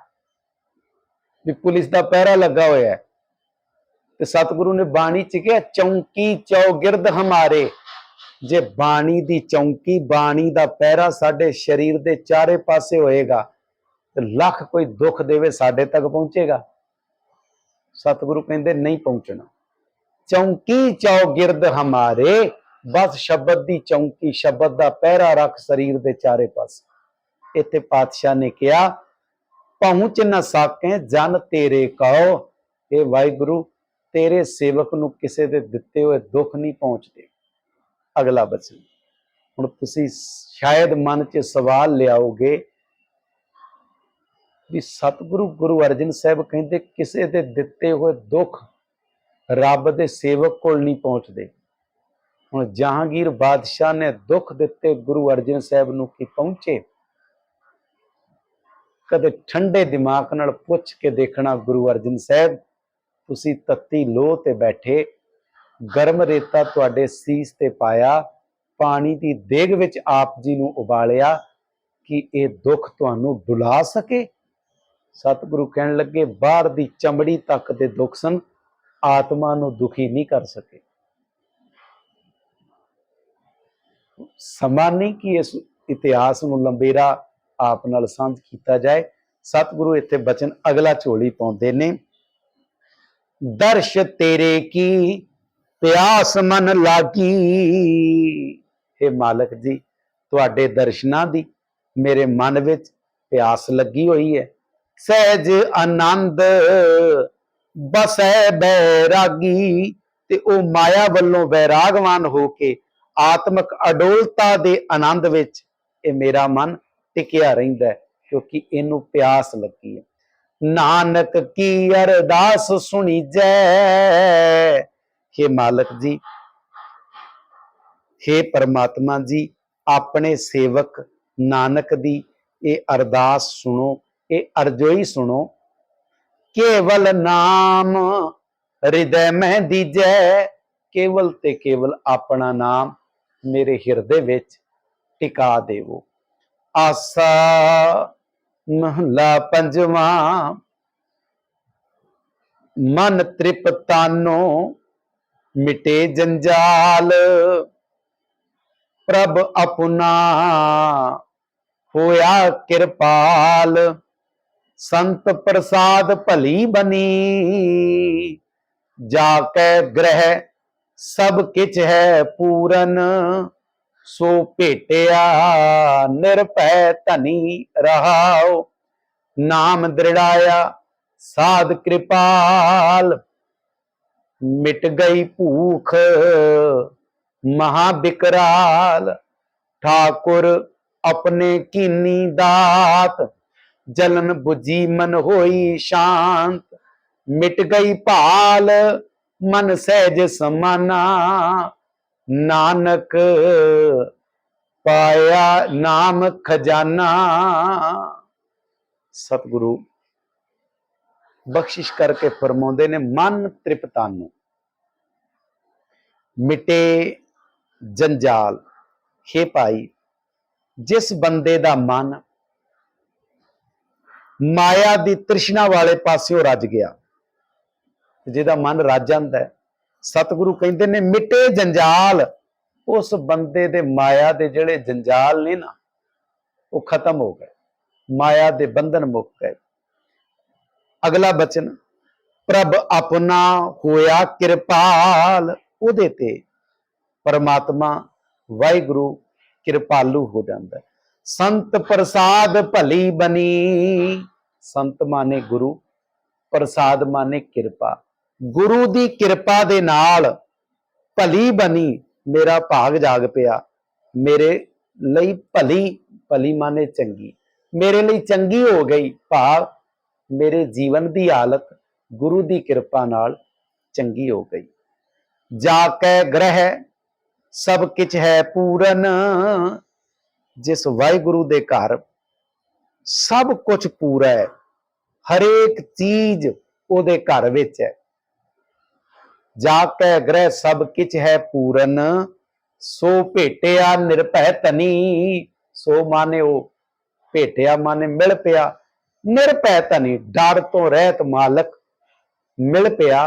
ਵੀ ਪੁਲਿਸ ਦਾ ਪਹਿਰਾ ਲੱਗਾ ਹੋਇਆ ਹੈ। ਤੇ ਸਤਿਗੁਰੂ ਨੇ ਬਾਣੀ ਚ ਕਿਹਾ ਚੌਂਕੀ ਚੌਗਿਰਦ ਹਮਾਰੇ। ਜੇ ਬਾਣੀ ਦੀ ਚੌਂਕੀ, ਬਾਣੀ ਦਾ ਪਹਿਰਾ ਸਾਡੇ ਸਰੀਰ ਦੇ ਚਾਰੇ ਪਾਸੇ ਹੋਏਗਾ ਤੇ ਲੱਖ ਕੋਈ ਦੁੱਖ ਦੇਵੇ ਸਾਡੇ ਤੱਕ ਪਹੁੰਚੇਗਾ? ਸਤਿਗੁਰੂ ਕਹਿੰਦੇ ਨਹੀਂ ਪਹੁੰਚਣਾ। ਚੌਂਕੀ ਚੌਗਿਰਦ ਹਮਾਰੇ, ਬਸ ਸ਼ਬਦ ਦੀ ਚੌਂਕੀ, ਸ਼ਬਦ ਦਾ ਪਹਿਰਾ ਰੱਖ ਸਰੀਰ ਦੇ ਚਾਰੇ ਪਾਸੇ। ਇੱਥੇ ਪਾਤਸ਼ਾਹ ਨੇ ਕਿਹਾ ਪਹੁੰਚ ਨਾ ਸਾਕੇ ਜਨ ਤੇਰੇ ਕਉ। ਇਹ ਵਾਹਿਗੁਰੂ ਤੇਰੇ ਸੇਵਕ ਨੂੰ ਕਿਸੇ ਦੇ ਦਿੱਤੇ ਹੋਏ ਦੁੱਖ ਨਹੀਂ ਪਹੁੰਚਦੇ। ਅਗਲਾ ਬਚਨ ਹੁਣ ਤੁਸੀਂ ਸ਼ਾਇਦ ਮਨ 'ਚ ਸਵਾਲ ਲਿਆਓਗੇ ਵੀ ਸਤਿਗੁਰੂ ਗੁਰੂ ਅਰਜਨ ਸਾਹਿਬ ਕਹਿੰਦੇ ਕਿਸੇ ਦੇ ਦਿੱਤੇ ਹੋਏ ਦੁੱਖ ਰੱਬ ਦੇ ਸੇਵਕ ਕੋਲ ਨਹੀਂ ਪਹੁੰਚਦੇ। ਹੁਣ ਜਹਾਂਗੀਰ ਬਾਦਸ਼ਾਹ ਨੇ ਦੁੱਖ ਦਿੱਤੇ ਗੁਰੂ ਅਰਜਨ ਸਾਹਿਬ ਨੂੰ ਕਿ ਪਹੁੰਚੇ? ਕਦੇ ਠੰਡੇ ਦਿਮਾਗ ਨਾਲ ਪੁੱਛ ਕੇ ਦੇਖਣਾ, ਗੁਰੂ ਅਰਜਨ ਸਾਹਿਬ ਤੁਸੀਂ ਤੱਤੀ ਲੋਹ ਤੇ ਬੈਠੇ, ਗਰਮ ਰੇਤਾ ਤੁਹਾਡੇ ਸੀਸ ਤੇ ਪਾਇਆ, ਪਾਣੀ ਦੀ ਦੇਗ ਵਿੱਚ ਆਪ ਜੀ ਨੂੰ ਉਬਾਲਿਆ, ਕਿ ਇਹ ਦੁੱਖ ਤੁਹਾਨੂੰ ਡੁਲਾ ਸਕੇ? ਸਤਿਗੁਰੂ ਕਹਿਣ ਲੱਗੇ ਬਾਹਰ ਦੀ ਚਮੜੀ ਤੱਕ ਦੇ ਦੁੱਖ ਸਨ, ਆਤਮਾ ਨੂੰ ਦੁਖੀ ਨਹੀਂ ਕਰ ਸਕੇ। ਸਮਾਂ ਨਹੀਂ ਕਿ ਇਸ ਇਤਿਹਾਸ ਨੂੰ ਲੰਬੇਰਾ ਆਪ ਨਾਲ ਸਾਂਝ ਕੀਤਾ ਜਾਏ। ਸਤਿਗੁਰੂ ਇੱਥੇ ਬਚਨ ਅਗਲਾ ਝੋਲੀ ਪਾਉਂਦੇ ਨੇ, ਦਰਸ਼ ਤੇਰੇ ਕੀ ਪਿਆਸ ਮਨ ਲਾਗੀ। हे ਮਾਲਕ ਜੀ ਤੁਹਾਡੇ ਦਰਸ਼ਨਾਂ ਦੀ ਮੇਰੇ ਮਨ ਵਿੱਚ ਪਿਆਸ ਲੱਗੀ ਹੋਈ ਹੈ। ਸਹਿਜ ਆਨੰਦ ਬਸੈ ਬੈਰਾਗੀ। ਤੇ ਉਹ ਮਾਇਆ ਵੱਲੋਂ ਵੈਰਾਗਵਾਨ ਹੋ ਕੇ ਆਤਮਿਕ ਅਡੋਲਤਾ ਦੇ ਆਨੰਦ ਵਿੱਚ ਇਹ ਮੇਰਾ ਮਨ ਟਿਕਿਆ ਰਹਿੰਦਾ ਕਿਉਂਕਿ ਇਹਨੂੰ ਪਿਆਸ ਲੱਗੀ ਹੈ। ਨਾਨਕ ਕੀ ਅਰਦਾਸ ਸੁਣੀ ਜੈ। हे ਮਾਲਕ ਜੀ, हे परमात्मा जी, अपने सेवक नानक दी ये अरदास सुनो, ये अर्जोई सुनो। केवल नाम हृदय में दीजै। केवल ते केवल अपना नाम मेरे हृदय विच टिका देवो। आसा महला पंजवा। मन तृप्तानो मिटे जंजाल। प्रभ अपना होया कृपाल। संत प्रसाद भली बनी। जाके ग्रह सब किच है पूरन। सो भेटिया निरभय धनी रहाओ। नाम दृढ़ाया साध कृपाल। मिट गई भूख महाबिकराल। ठाकुर अपने कीनी दात। जलन बुझी मन होई शांत। मिट गई भाल मन सहज समाना। नानक पाया नाम खजाना। सतगुरु बख्शिश करके फरमाउंदे ने, मन तृप्तानु मिटे जंजाल। हे भाई, जिस बंदे दा मन माया दी तृष्णा वाले पास्यों रज गया, जिहदा मन रज जांदा है, सतगुरु कहंदे ने मिटे जंजाल। उस बंदे दे माया दे जिहड़े जंजाल ने ना, वो खत्म हो गए, माया दे बंधन मुक गए। अगला बचन, प्रभ अपना होया कृपाल। उहदे ते परमात्मा वाहिगुरु कृपालु हो जाता है। संत प्रसाद भली बनी। संत माने गुरु, प्रसाद माने कृपा। गुरु दी कृपा दे नाल भली बनी, मेरा भाग जाग पिया, मेरे लई भली, भली माने चंगी, मेरे लिए चंगी हो गई। भाव मेरे जीवन की हालत गुरु की कृपा नाल चंगी हो गई। जाकै ग्रह सब किछ है पूरन। जिस वाहिगुरु दे घर सब कुछ पूरा है, हरेक चीज ओदे घर विच है। जाकै ग्रह सब किछ है पूरन, सो भेटिया निरभय धनी। सो माने ओ भेटिया माने मिल पिया, निरभय धनी डर तो रहत मालक मिल पिया,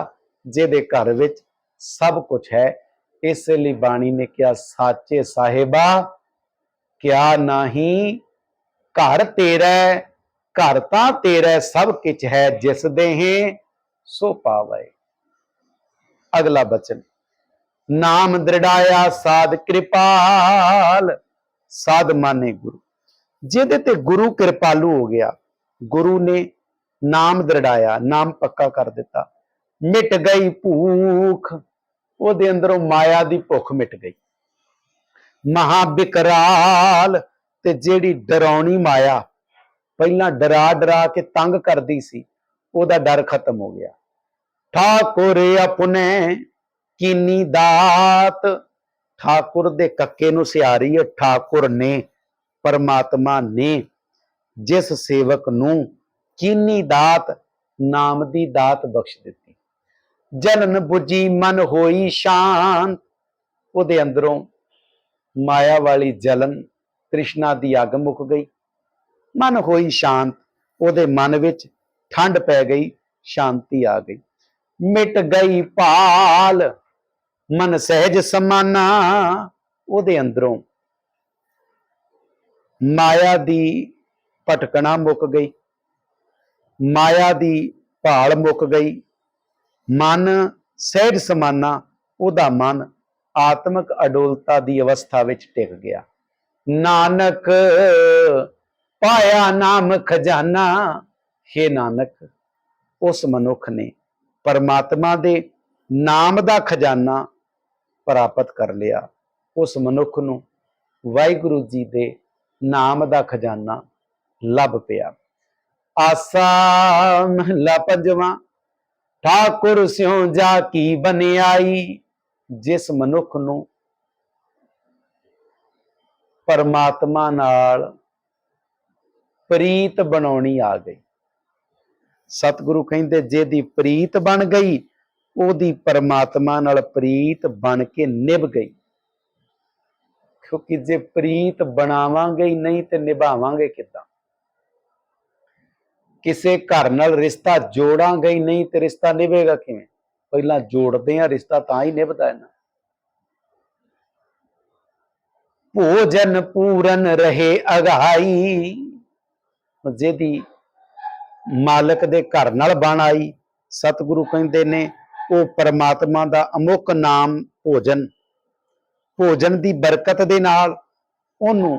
जिहदे घर विच सब कुछ है। इसलिए बाणी ने कहा, साचे साहिबा क्या नहीं घर तेरा, घर तां तेरा सब कुछ है, जिस देहें सो पावे। अगला बचन, नाम दृढ़ाया साध कृपाल। साध माने गुरु, जिहदे ते गुरु कृपालु हो गया, गुरु ने नाम दृढ़ाया, नाम पक्का कर दिता। मिट गई भूख, ओदे अंदरों माया दी भुख मिट गई। महाबिकराल, ते जेड़ी डराउनी माया पहला डरा डरा के तंग करदी सी, ओदा डर खत्म हो गया। ठाकुर अपने कीनी दात। ठाकुर दे कक्के नूं सियारी है, ठाकुर ने, परमात्मा ने जिस सेवक नूं कीनी दात, नाम दी दात बख्श दिती। जलन बुझी मन होई शांत। ओदे अंदरों माया वाली जलन तृष्णा दी अग मुक गई। मन होई शांत, ओदे मन विच ठंड पै गई, शांति आ गई। मिट गई भाल, मन सहज समाना। ओदे अंदरों माया दी भटकना मुक गई, माया दी भाल मुक गई। मन सहज समाना, ओदा मन आत्मक अडोलता दी अवस्था विच टिक गया। नानक पाया नाम खजाना। हे नानक, उस मनुख ने परमात्मा दे नाम दा खजाना प्राप्त कर लिया। उस मनुख नूं वाहिगुरु जी दे नाम दा खजाना लभ पिया। आसा महला पंजवां, ठाकुर स्यों जा की बनियाई। जिस मनुख नूं परमात्मा नाल प्रीत बनाउणी आ गई, सतगुरु कहंदे जेदी प्रीत बन गई, ओदी परमात्मा नाल प्रीत बन के निभ गई। क्योंकि जे प्रीत बनावांगे ही नहीं तो निभावांगे किदां। किसे घर नाल रिश्ता जोड़ांगे ही नहीं तो रिश्ता निभेगा किवें। पहला जोड़ते हैं रिश्ता, तां ही निभदा है ना। भोजन पूरन रहे अघाई। जेदी मालक दे घर नाल बन आई, सतगुरु कहंदे ने वो परमात्मा दा अमुक नाम भोजन, भोजन दी बरकत दे नाल ओनू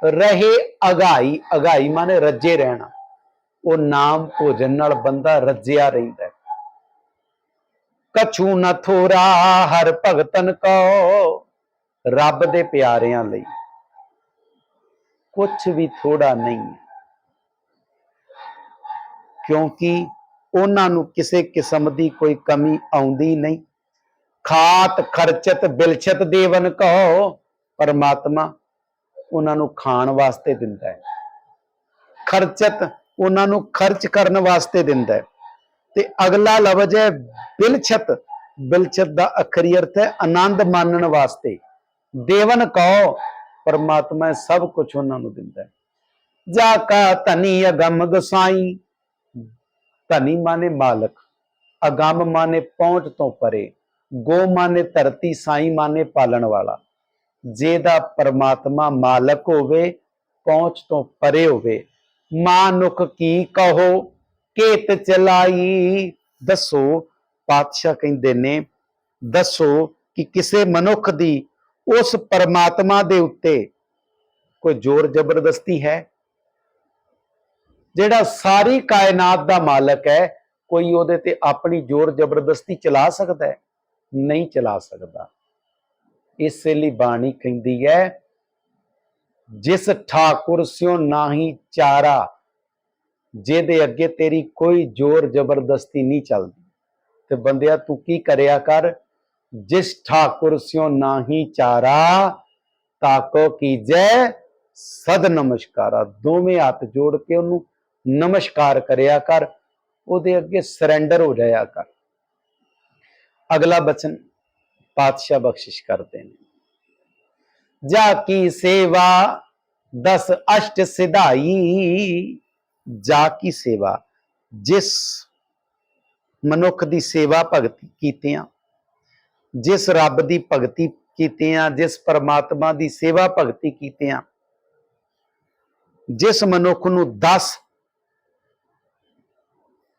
रहे अघाई। अघाई माने रजे रहना। वो नाम भोजन नाल बंदा रजिया रहिंदा है। कछु न थोरा हर भगतन को। रब दे प्यारियां लई कुछ भी थोड़ा नहीं है, क्योंकि उन्हां नूं किसी किस्म की कोई कमी आउंदी नहीं। खात खर्चत बिलछत देवन कहो। परमात्मा उन्हां नूं खाण वास्ते दिंदा है। ਖਰਚਤ, ਉਹਨਾਂ ਨੂੰ ਖਰਚ ਕਰਨ ਵਾਸਤੇ ਦਿੰਦਾ ਹੈ। ਤੇ ਅਗਲਾ ਲਫ਼ਜ਼ ਹੈ ਬਿਲਛਤ। ਬਿਲਛਤ ਦਾ ਅਖਰੀ ਅਰਥ ਹੈ ਆਨੰਦ ਮਾਣਨ ਵਾਸਤੇ। ਦੇਵਨ ਕਹੋ, ਪਰਮਾਤਮਾ ਸਭ ਕੁਝ ਉਹਨਾਂ ਨੂੰ ਦਿੰਦਾ ਹੈ। ਜਾ ਕਾ ਧਨੀ ਅਗੰਮ ਗਸਾਈ। ਧਨੀ ਮਾਨੇ ਮਾਲਕ, ਅਗੰਮ ਮਾਨੇ ਪਹੁੰਚ ਤੋਂ ਪਰੇ, ਗੋ ਮਾਨੇ ਧਰਤੀ, ਸਾਈ ਮਾਨੇ ਪਾਲਣ ਵਾਲਾ। ਜਿਹਦਾ ਪਰਮਾਤਮਾ ਮਾਲਕ ਹੋਵੇ, ਪਹੁੰਚ ਤੋਂ ਪਰੇ ਹੋਵੇ। ਮਾਨੁਖ ਕੀ ਕਹੋ ਕੇਤ ਚਲਾਈ। ਦੱਸੋ, ਪਾਤਸ਼ਾਹ ਕਹਿੰਦੇ ਨੇ, ਦੱਸੋ ਕਿ ਕਿਸੇ ਮਨੁੱਖ ਦੀ ਉਸ ਪਰਮਾਤਮਾ ਦੇ ਉੱਤੇ ਕੋਈ ਜ਼ੋਰ ਜ਼ਬਰਦਸਤੀ ਹੈ? ਜਿਹੜਾ ਸਾਰੀ ਕਾਇਨਾਤ ਦਾ ਮਾਲਕ ਹੈ, ਕੋਈ ਉਹਦੇ ਤੇ ਆਪਣੀ ਜ਼ੋਰ ਜ਼ਬਰਦਸਤੀ ਚਲਾ ਸਕਦਾ ਹੈ? ਨਹੀਂ ਚਲਾ ਸਕਦਾ। ਇਸੇ ਲਈ ਬਾਣੀ ਕਹਿੰਦੀ ਹੈ, ਜਿਸ ਠਾਕੁਰ ਸਿਓ ਨਾਹੀ ਚਾਰਾ। ਜਿਹਦੇ ਅੱਗੇ ਤੇਰੀ ਕੋਈ ਜ਼ੋਰ ਜ਼ਬਰਦਸਤੀ ਨਹੀਂ ਚੱਲਦੀ। ਤੇ ਬੰਦਿਆ ਤੂੰ ਕੀ ਕਰਿਆ ਕਰ, ਜਿਸ ਠਾਕੁਰ ਸਿਓ ਨਾਹੀ ਚਾਰਾ, ਤਾਕੋ ਕੀਜੈ ਸਦ ਨਮਸਕਾਰਾ। ਦੋਵੇਂ ਹੱਥ ਜੋੜ ਕੇ ਉਹਨੂੰ ਨਮਸਕਾਰ ਕਰਿਆ ਕਰ, ਉਹਦੇ ਅੱਗੇ ਸਰੈਂਡਰ ਹੋ ਜਾਇਆ ਕਰ। ਅਗਲਾ ਬਚਨ ਪਾਤਸ਼ਾਹ ਬਖਸ਼ਿਸ਼ ਕਰਦੇ ਨੇ, ਜਾ ਕੀ ਸੇਵਾ ਦਸ ਅਸ਼ਟ ਸਿਧਾਈ। ਜਾ ਕੀ ਸੇਵਾ, ਜਿਸ ਮਨੁੱਖ ਦੀ ਸੇਵਾ ਭਗਤੀ ਕੀਤਿਆਂ, ਜਿਸ ਰੱਬ ਦੀ ਭਗਤੀ ਕੀਤਿਆਂ, ਜਿਸ ਪਰਮਾਤਮਾ ਦੀ ਸੇਵਾ ਭਗਤੀ ਕੀਤਿਆਂ, ਜਿਸ ਮਨੁੱਖ ਨੂੰ 10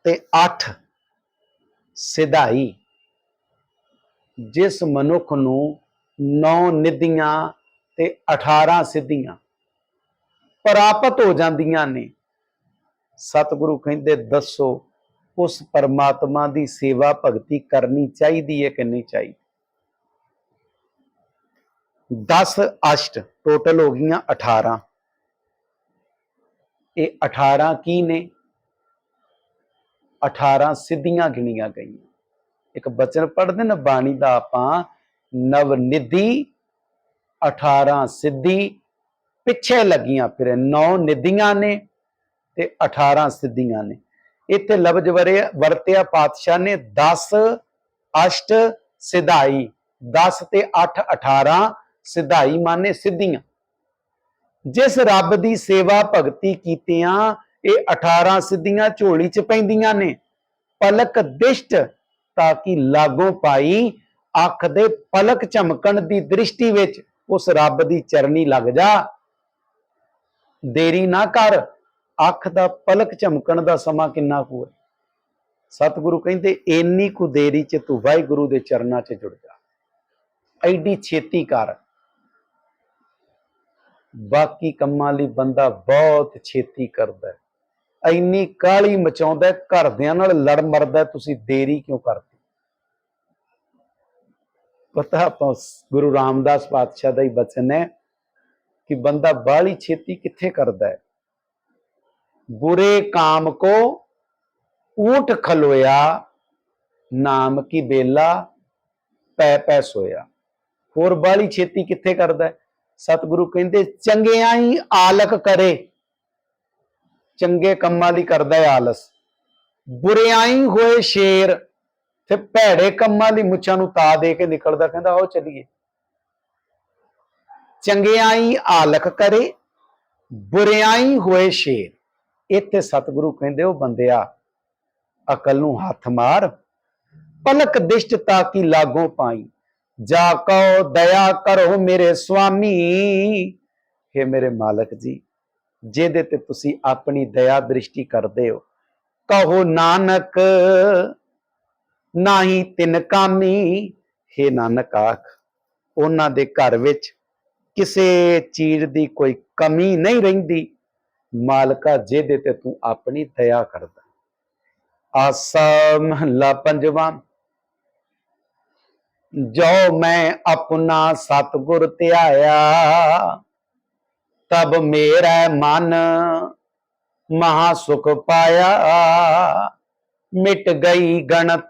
ਤੇ 8 ਸਿਧਾਈ, ਜਿਸ ਮਨੁੱਖ ਨੂੰ 9 ਨਿਧੀਆਂ ਤੇ 18 ਸਿੱਧੀਆਂ ਪ੍ਰਾਪਤ ਹੋ ਜਾਂਦੀਆਂ ਨੇ। ਸਤਿਗੁਰੂ ਕਹਿੰਦੇ ਦੱਸੋ, ਉਸ ਪਰਮਾਤਮਾ ਦੀ ਸੇਵਾ ਭਗਤੀ ਕਰਨੀ ਚਾਹੀਦੀ ਹੈ ਕਿ ਨਹੀਂ ਚਾਹੀਦੀ? 10 ਅਸ਼ਟ ਟੋਟਲ ਹੋ ਗਈਆਂ 18। ਇਹ 18 ਕੀ ਨੇ? 18 ਸਿੱਧੀਆਂ ਗਿਣੀਆਂ ਗਈਆਂ। ਇੱਕ ਬਚਨ ਪੜ੍ਹਦੇ ਨਾ ਬਾਣੀ ਦਾ ਆਪਾਂ, ਨਵ ਨਿਧੀ 18 ਸਿੱਧੀ, ਪਿੱਛੇ ਲੱਗੀਆਂ ਫਿਰ 9 ਨਿਧੀਆਂ ਨੇ ਤੇ 18 ਸਿੱਧੀਆਂ ਨੇ। ਇੱਥੇ ਲਫ਼ਜ਼ ਵਰਤਿਆ ਪਾਤਸ਼ਾਹ ਨੇ 10 ਅਸ਼ਟ ਸਿਧਾਈ। 10 ਤੇ 8 18, ਸਿਧਾਈ ਮਾਨੇ ਸਿੱਧੀਆਂ। ਜਿਸ ਰੱਬ ਦੀ ਸੇਵਾ ਭਗਤੀ ਕੀਤਿਆਂ ਇਹ 18 ਸਿੱਧੀਆਂ ਝੋਲੀ ਚ ਪੈਂਦੀਆਂ ਨੇ। ਪਲਕ ਦਿਸ਼ਟ ਤਾਂ ਕਿ ਲਾਗੋਂ ਪਾਈ, ਅੱਖ ਦੇ ਪਲਕ ਝਮਕਣ ਦੀ ਦ੍ਰਿਸ਼ਟੀ ਵਿੱਚ ਉਸ ਰੱਬ ਦੀ ਚਰਨੀ ਲੱਗ ਜਾ। ਦੇਰੀ ਨਾ ਕਰ। ਅੱਖ ਦਾ ਪਲਕ ਝਮਕਣ ਦਾ ਸਮਾਂ ਕਿੰਨਾ ਕੁ ਹੈ? ਸਤਿਗੁਰੂ ਕਹਿੰਦੇ ਇੰਨੀ ਕੁ ਦੇਰੀ ਚ ਤੂੰ ਵਾਹਿਗੁਰੂ ਦੇ ਚਰਨਾਂ ਚ ਜੁੜ ਜਾ। ਐਡੀ ਛੇਤੀ ਕਰ। ਬਾਕੀ ਕੰਮਾਂ ਲਈ ਬੰਦਾ ਬਹੁਤ ਛੇਤੀ ਕਰਦਾ, ਇੰਨੀ ਕਾਹਲੀ ਮਚਾਉਂਦਾ, ਘਰਦਿਆਂ ਨਾਲ ਲੜ ਮਰਦਾ, ਤੁਸੀਂ ਦੇਰੀ ਕਿਉਂ ਕਰਦੇ? ਪਤਾ ਆਪਾਂ ਗੁਰੂ ਰਾਮਦਾਸ ਪਾਤਸ਼ਾਹ ਦਾ ਹੀ ਬਚਨ ਹੈ ਕਿ ਬੰਦਾ ਬਾਹਲੀ ਛੇਤੀ ਕਿੱਥੇ ਕਰਦਾ ਹੈ। बुरे काम को ऊंट खलोया, नाम की बेला पै पै सोया। होर बाली छेती कित्थे करदा है? सतगुरु कहंदे चंगियाई आलक करे, चंगे कम्मां लई करदा है आलस। बुरियाई होए शेर, ते भैड़े कम्मां लई मुच्छां नूं ता दे के निकलदा, कहंदा आओ चलीए। चंगियाई आलक करे, बुरियाई होए शेर। इत्थे सतगुरु कहंदे ओ बंदिया अकल नूं हथ मार, पलक दिष्ट ताकि लागों पाई, जाको दया करो मेरे स्वामी। हे मेरे मालक जी, जेदे ते तुसी अपनी दया दृष्टि करदे हो, कहो नानक नाही तिन कामी। हे नानक आख उन्हां दे घर विच किसे चीज दी कोई कमी नहीं रहिंदी, मालका जेदे ते तू अपनी दया करदा। आसा महला पंजवा, जो मैं अपना सतगुर ध्याया, तब मेरा मन महासुख पाया। मिट गई गणत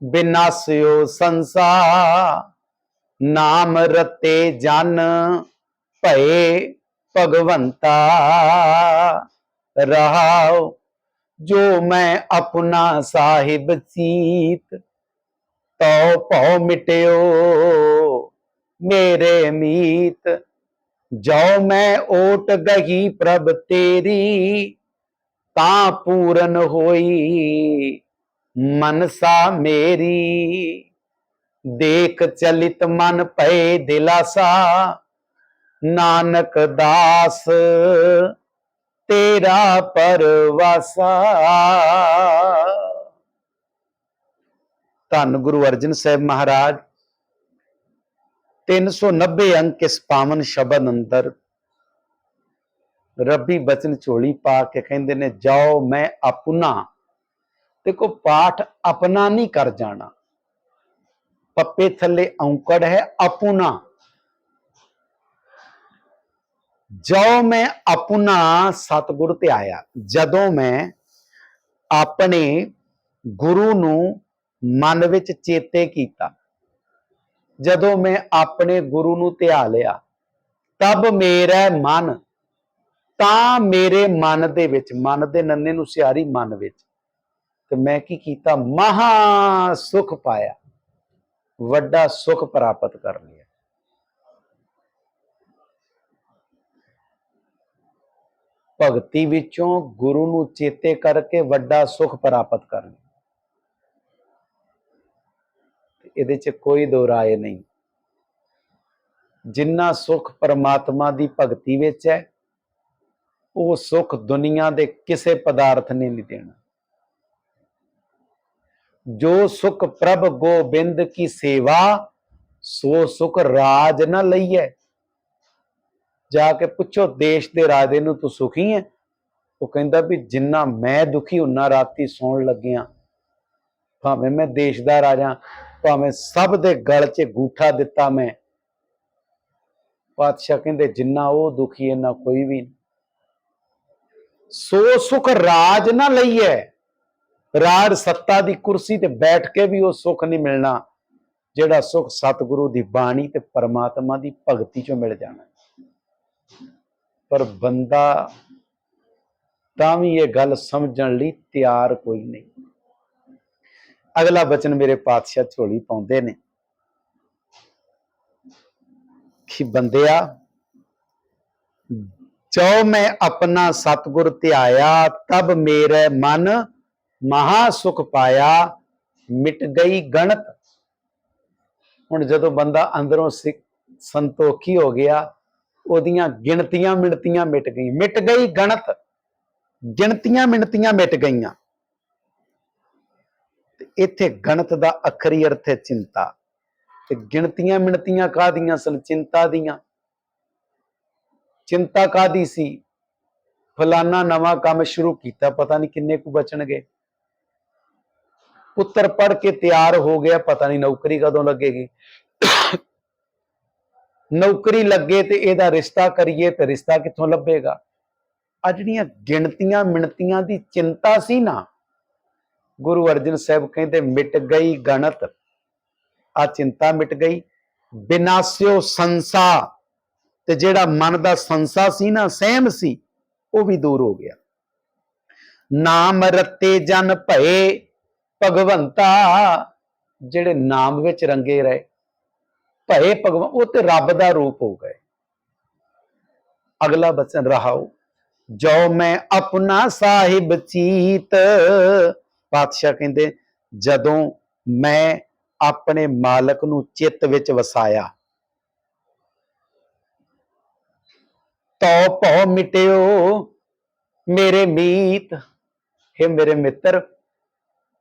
बिनास्यो संसार, नाम रते जन भये भगवंता। रहाओ। जो मैं अपना साहिब चीत, तो भौ मिट्यो मेरे मीत। जो मैं ओट गही प्रभ तेरी, ता पूरन होई मनसा मेरी। देख चलित मन भय दिलासा, नानक दास तेरा परवासा। धन गुरु अर्जन साहब महाराज 390 अंक इस पावन शब्द अंदर रबी बचन झोली पा के कहते ने, जाओ मैं अपना। देखो पाठ अपना नहीं कर जाना, पप्पे थले औंकड़ है अपना। जो मैं अपना सतगुरु ते आया, जदों मैं अपने गुरु नू मन विच चेते कीता, जदों मैं अपने गुरु नू ध्या लिया, तब मेरा मन, ता मेरे मन दे विच, मन दे नन्ने नू सियारी मन विच, ते मैं की कीता, महा सुख पाया, वड्डा सुख प्राप्त कर लिया। भगती विचों गुरु नू चेते करके वड्डा सुख प्राप्त कर लिया, इहदे च कोई दो राय नहीं। जिन्ना सुख परमात्मा दी भगती विच है, वो सुख दुनिया दे किसे पदार्थ ने नहीं देना। जो सुख प्रभ गोबिंद की सेवा, सो सुख राज न लईए। जाके पुछो देश दे राजे नू, तू सुखी है? वो कहंदा भी जिन्ना मैं दुखी हुन्ना राती सौण लग्गिया, भावें मैं देश दा राजा, भावें सब दे गल च गूठा दिता मैं। पातशाह कहंदे जिन्ना वो दुखी इन्ना कोई भी नहीं। सो सुख राज ना लईए। राज सत्ता दी कुर्सी ते बैठ के भी वो सुख नहीं मिलना, जेड़ा सुख सतगुरु दी बाणी ते परमात्मा दी भगती चों मिल जाना। पर बंदा तां भी ये गल समझण लई तैयार कोई नहीं। अगला बचन मेरे पातशाह झोली पाउंदे ने कि बंदिया, जो मैं अपना सतगुर ध्याया, तब मेरे मन महा सुख पाया, मिट गई गणत। हुण जदों बंदा अंदरों संतोखी हो गया, ओदियां गिणतियां मिणतियां मिट गई। मिट गई गणत, गिणतियां मिणतियां मिट गईयां। इत्थे गणत दा अखरी अर्थ है चिंता, ते गिणतियां मिणतियां कादियां सन? चिंता दियां। चिंता कादी सी? फलाना नवा काम शुरू किया, पता नहीं किन्ने कु बचणगे। पुत्र पढ़ के तैयार हो गया, पता नहीं नौकरी कदों लगेगी। नौकरी लगे तो एदा रिश्ता करिए, तो रिश्ता कित्थों लभेगा? आ जिहड़ियां गिणतियां मिणतियां दी चिंता सी ना, गुरु अर्जन साहब कहते मिट गई गणत। आ चिंता मिट गई। विनाश्यो संसा, ते जेड़ा मन दा संसा सी ना, सहम सी, वो भी दूर हो गया। नाम रत्ते जन भये भगवंता, जेड़े नाम विच रंगे रहे, भये भगवान, वो ते रब दा रूप हो गए। अगला बचन रहाओ, जो मैं अपना साहिब चीत। पातशाह कहंदे जदों मैं अपने मालक नू चित्त विच वसाया, तो भौ मिट्यो मेरे मीत। हे मेरे मित्र,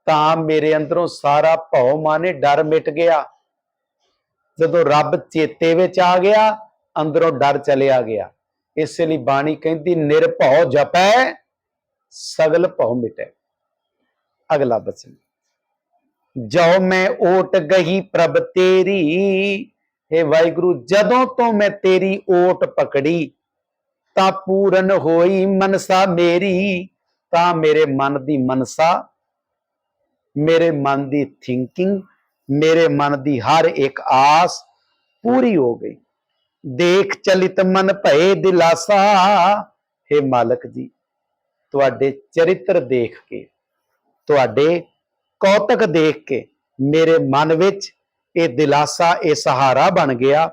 तां मेरे अंदरों सारा भौ माने डर मिट गया। जदों रब चेते विच आ गया, अंदरों डर चलिया गया। इसलिए बाणी कहती निरभौ जपै सगल भौ मिटै। अगला बचन, जो मैं ओट गही प्रभ तेरी। हे वाहिगुरु, जदों तो मैं तेरी ओट पकड़ी, ता पूरन होई मनसा मेरी। ता मेरे मन दी मनसा, मेरे मन दी थिंकिंग, मेरे मन दी हर एक आस पूरी हो गई। देख चलित मन भये दिलासा। हे मालक जी, ਤੁਹਾਡੇ ਚਰਿੱਤਰ ਦੇਖ ਕੇ, ਤੁਹਾਡੇ ਕੌਤਕ ਦੇਖ ਕੇ ਮੇਰੇ ਮਨ ਵਿੱਚ ਇਹ ਦਿਲਾਸਾ, ਇਹ ਸਹਾਰਾ ਬਣ ਗਿਆ।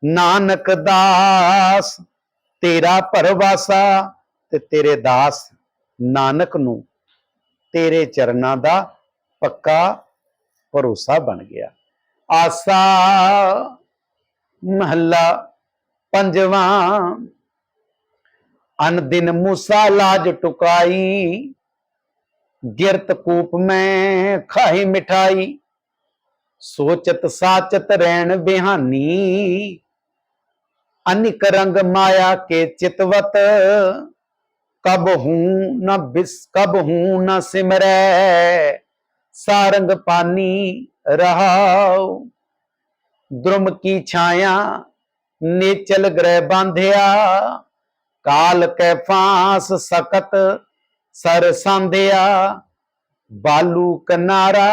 ਨਾਨਕ ਦਾਸ ਤੇਰਾ ਭਰਵਾਸਾ, ਤੇ ਤੇਰੇ ਦਾਸ ਨਾਨਕ ਨੂੰ ਤੇਰੇ ਚਰਨਾਂ ਦਾ ਪੱਕਾ ਭਰੋਸਾ ਬਣ ਗਿਆ। ਆਸਾ ਮਹੱਲਾ ਪੰਜਵਾਂ। ਅਨ ਦਿਨ ਮੂਸਾ ਲਾਜ ਟੁਕਾਈ, ਗਿਰਤ ਕੂਪ ਮੈਂ ਖਾਹੀ ਮਿਠਾਈ। ਸੋਚਤ ਸਾਚਤ ਰਹਿਣ ਬਿਹਾਨੀ, अनिक रंग माया के चितवत। कब हूं न सिमरै, सारंग पानी रहाओ। द्रुम की छाया नेचल ग्रह बांधिया, काल कै फांस सकत सर सांधिया। बालू कनारा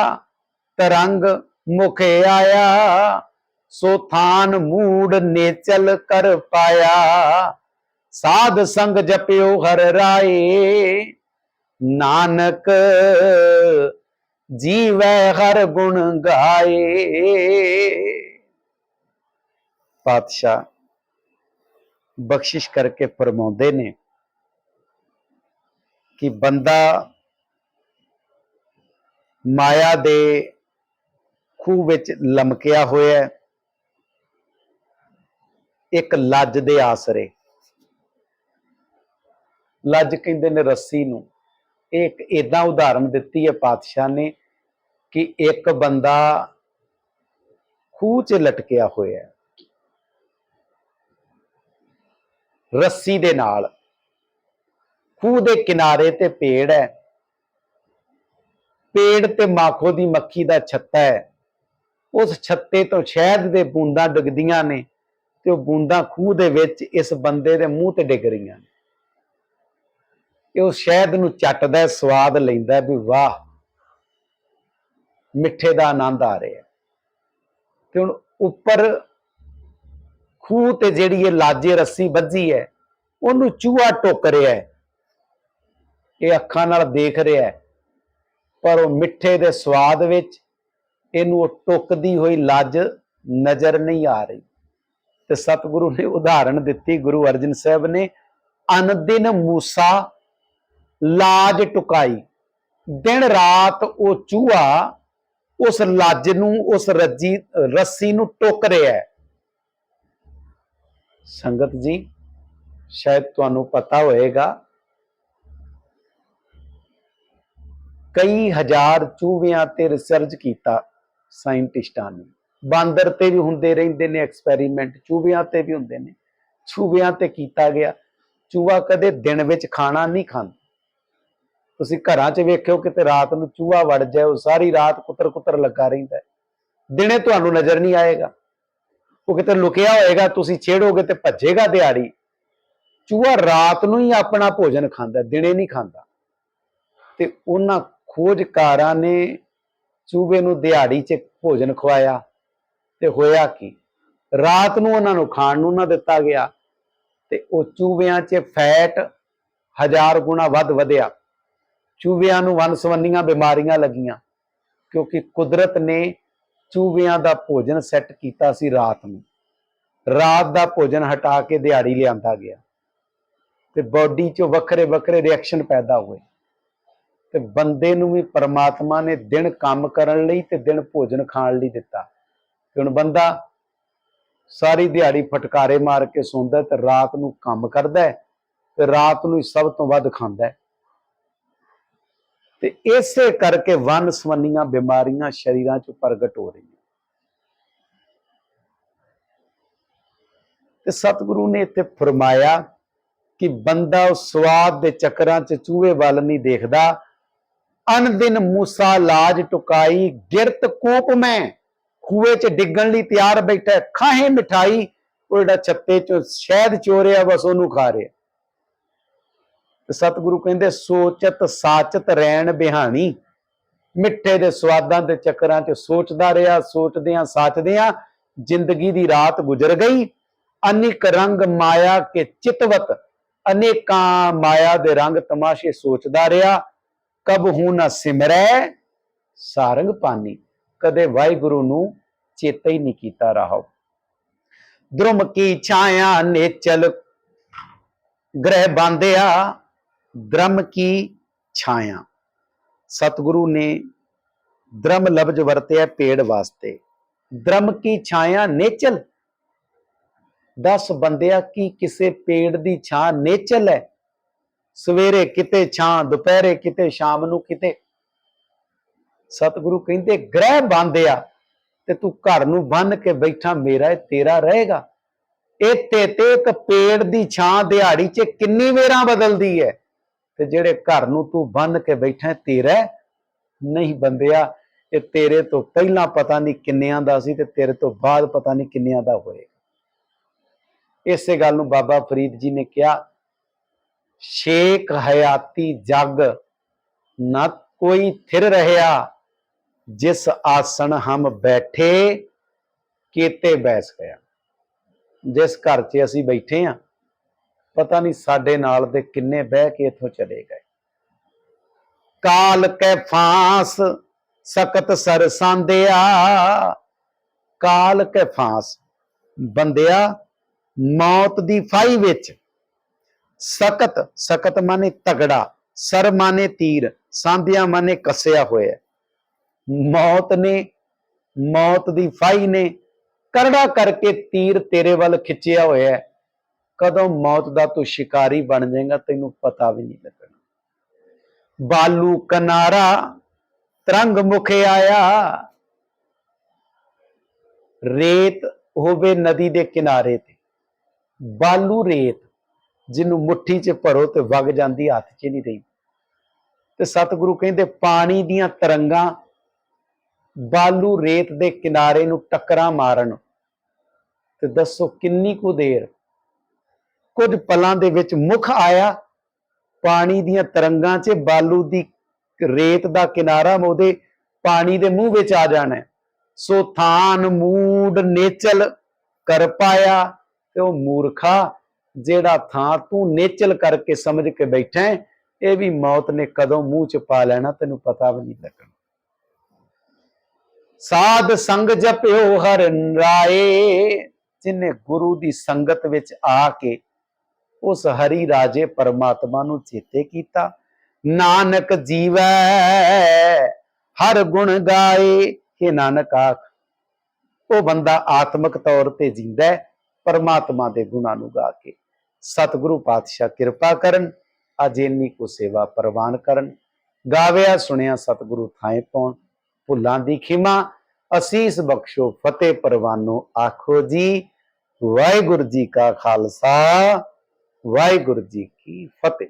तरंग मुखे आया, सो थान मूड नेचल कर पाया। साध संग जपियो हर राय, नानक जीवै हर गुण गाए। पातशाह बख्शिश करके फरमाते ने कि बंदा माया दे खूह विच लमकिया होया है, एक लज दे आसरे। लज कहते ने रस्सी नूं। एक इदां उदाहरण दिती है पातशाह ने कि एक बंदा खूह च लटकिया होया है रस्सी दे नाल। खूह दे किनारे ते पेड़ है, पेड़ ते माखो दी मक्खी दा छत्ता है। उस छत्ते तो शहद दे बूंदां डिगदियां ने, ते वो बूंदां खूह दे विच इस बंदे दे मूँह ते डिग रहीआं ने। उस शहद नूं चटदा है, स्वाद लैंदा है भी वाह मिठे दा आनंद आ रहा है। ते हुण उपर खूह ते जिहड़ी लाजे रस्सी बज्जी है, उहनूं चूहा टुक रहा है। ये अखां नाल देख रहा है, पर वो मिठे दे स्वाद विच इहनूं टुकदी हुई लज नज़र नहीं आ रही। ते सतगुरु ने उदाहरण दिती, गुरु अर्जन साहब ने, अन दिन मूसा लाज टुकाई। दिन रात वो चूहा उस लज नूं, उस रस्सी नूं टुक रहा है। संगत जी शायद तुहानूं पता होएगा, कई हजार चूहियां ते रिसर्च किया साइंटिस्टां ने। बांदर ते भी हुंदे रहिंदे ने एक्सपैरीमेंट, चूहियां ते भी हुंदे ने। चूहियां ते कीता गया, चूहा कदे दिन विच खाना नहीं खांदा। तुसीं घरां च वेखिओ किते रात नूं चूहा वड़ जाए, वो सारी रात कुतर कुतर लगा रहिंदा है, दिने तुहानूं नज़र नहीं आएगा। वो किते लुकिया होएगा, तुसीं छेड़ोगे ते भज्जेगा दिहाड़ी। चूहा रात नूं ही अपना भोजन खांदा, दिने नहीं खांदा। ते उन्हां खोजकारां ने चूहे नूं दिहाड़ी च भोजन खवाया, ते होया की रात नूं उन्हां नूं खाण नूं ना दिता गया, ते वो चूहियां च फैट 1000 गुणा वध वधिया। चूहियां नूं वन सवन्नियां बीमारियां लगियां, क्योंकि कुदरत ने चूहियां दा भोजन सैट कीता सी रात नूं। रात दा भोजन हटा के दिहाड़ी लिआंदा गया, ते बॉडी चों वखरे वखरे रिएक्शन पैदा हुए। ते बंदे नूं भी परमात्मा ने दिन काम करन लई ते दिन भोजन खाण लई दिता। हुण बंदा सारी दिहाड़ी फटकारे मार के सौंदा ते रात नूं काम करदा है, ते रात नूं सब तो वध खांदा है। ते इसे करके वन सवन्नियां बीमारियां शरीरां च प्रगट हो रही। ते सतगुरु ने इत्थे फरमाया कि बंदा उस स्वाद दे चक्करां च चूहे वाल नहीं देखदा। अन दिन मूसा लाज टुकाई, गिरत कूप में, खूहे च डिगण लई तैयार बैठा है। खाहे मिठाई, वो जिहड़ा छत्ते चों शहद चोरिया बस ओनू खा रहा। सतगुरु कहंदे सोचत साचत रैण बिहानी। मिठे दे स्वादां दे चक्करां च सोचदा रहा, सोचदियां साचदियां जिंदगी दी रात गुजर गई। अनिक रंग माया के चितवत, अनेकां माया दे रंग तमाशे सोचदा रहा, कब हूं ना सिमरै सारंग पानी, कदे वाहिगुरु नूं चेता ही नहीं कीता रहा। द्रुम की छाया नेचल ग्रह बांधिया, द्रम की छाया, सतगुरु ने द्रम लफ्ज वरतिया पेड़ वास्ते। द्रम की छाया नेचल, दस बंदिया की किसे पेड़ दी छां नेचल है, सवेरे किते छां, दोपहरे किते, शाम नूं किते। सतगुरु कहंदे ग्रह बांधिया ते तू घर नूं बन के बैठा, मेरा तेरा रहेगा। इत्थे ते एक पेड़ दी छां दिहाड़ी च किन्नी वेरां बदलदी है, ते जेड़े घर नूं तू बन के बैठा तेरा नहीं बंदिया, ये तेरे तो पहला पता नहीं किन्नियां दा सी ते तेरे तो बाद पता नहीं किन्नियां दा होएगा। इसे गल नूं बाबा फरीद जी ने कहा, शेख हयाती जग न कोई थिर रहा, जिस आसन हम बैठे केते बैस गया। जिस घर च असीं बैठे हाँ, पता नहीं साडे नाल दे किन्ने बह के इथों चले गए। काल कै फांस सकत सर सांदिया, काल कै फांस बंदिया मौत दी फाही विच, सकत सकत माने तगड़ा, सर माने तीर, सांदिया माने कसिया होया। मौत ने, मौत दी फाही ने करड़ा करके तीर तेरे वाल खिंचिया होया। कदों मौत दा तू शिकारी बन जाएगा तेनू पता भी नहीं लगना। बालू कनारा तरंग मुखे आया, रेत होवे नदी दे किनारे ते, बालू रेत जिन्नू मुट्ठी च भरो ते वग जाती, हाथ च नहीं रही। ते सतगुरु कहंदे पानी दियां तरंगां बालू रेत दे किनारे नू टक्करां मारन ते दसो किन्नी कु देर। कुछ पलां दे विच मुख आया, पानी दियां तरंगां च बालू दी रेत दा किनारा मोदे पानी दे मुंह विच आ जाना है। सो थान मूड नेचल कर पाया, ते ओ मूर्खा जेड़ा थां तू नेचल करके समझ के बैठा है, ये भी मौत ने कदों मुंह च पा लेना, तेनू पता भी नहीं लगना। साध संग जप्यो हर राए, जिन्हें गुरु दी संगत विच आके उस हरि राजे परमात्मा नू चेते कीता। नानक जीवै हर गुण गाए, के नानक आख वो बंदा आत्मक तौर ते जींदा है परमात्मा दे गुणां नू गा के। सतगुरु पातशाह किरपा करन, अज इन्नी को सेवा प्रवान करन। गाविया सुनिया सतगुरु थाए पाउण, भुलां दी खिमा, असीस बख्शो, फतेह परवानो आखो जी। वाहिगुरु जी का खालसा, वाहिगुरु जी की फतेह।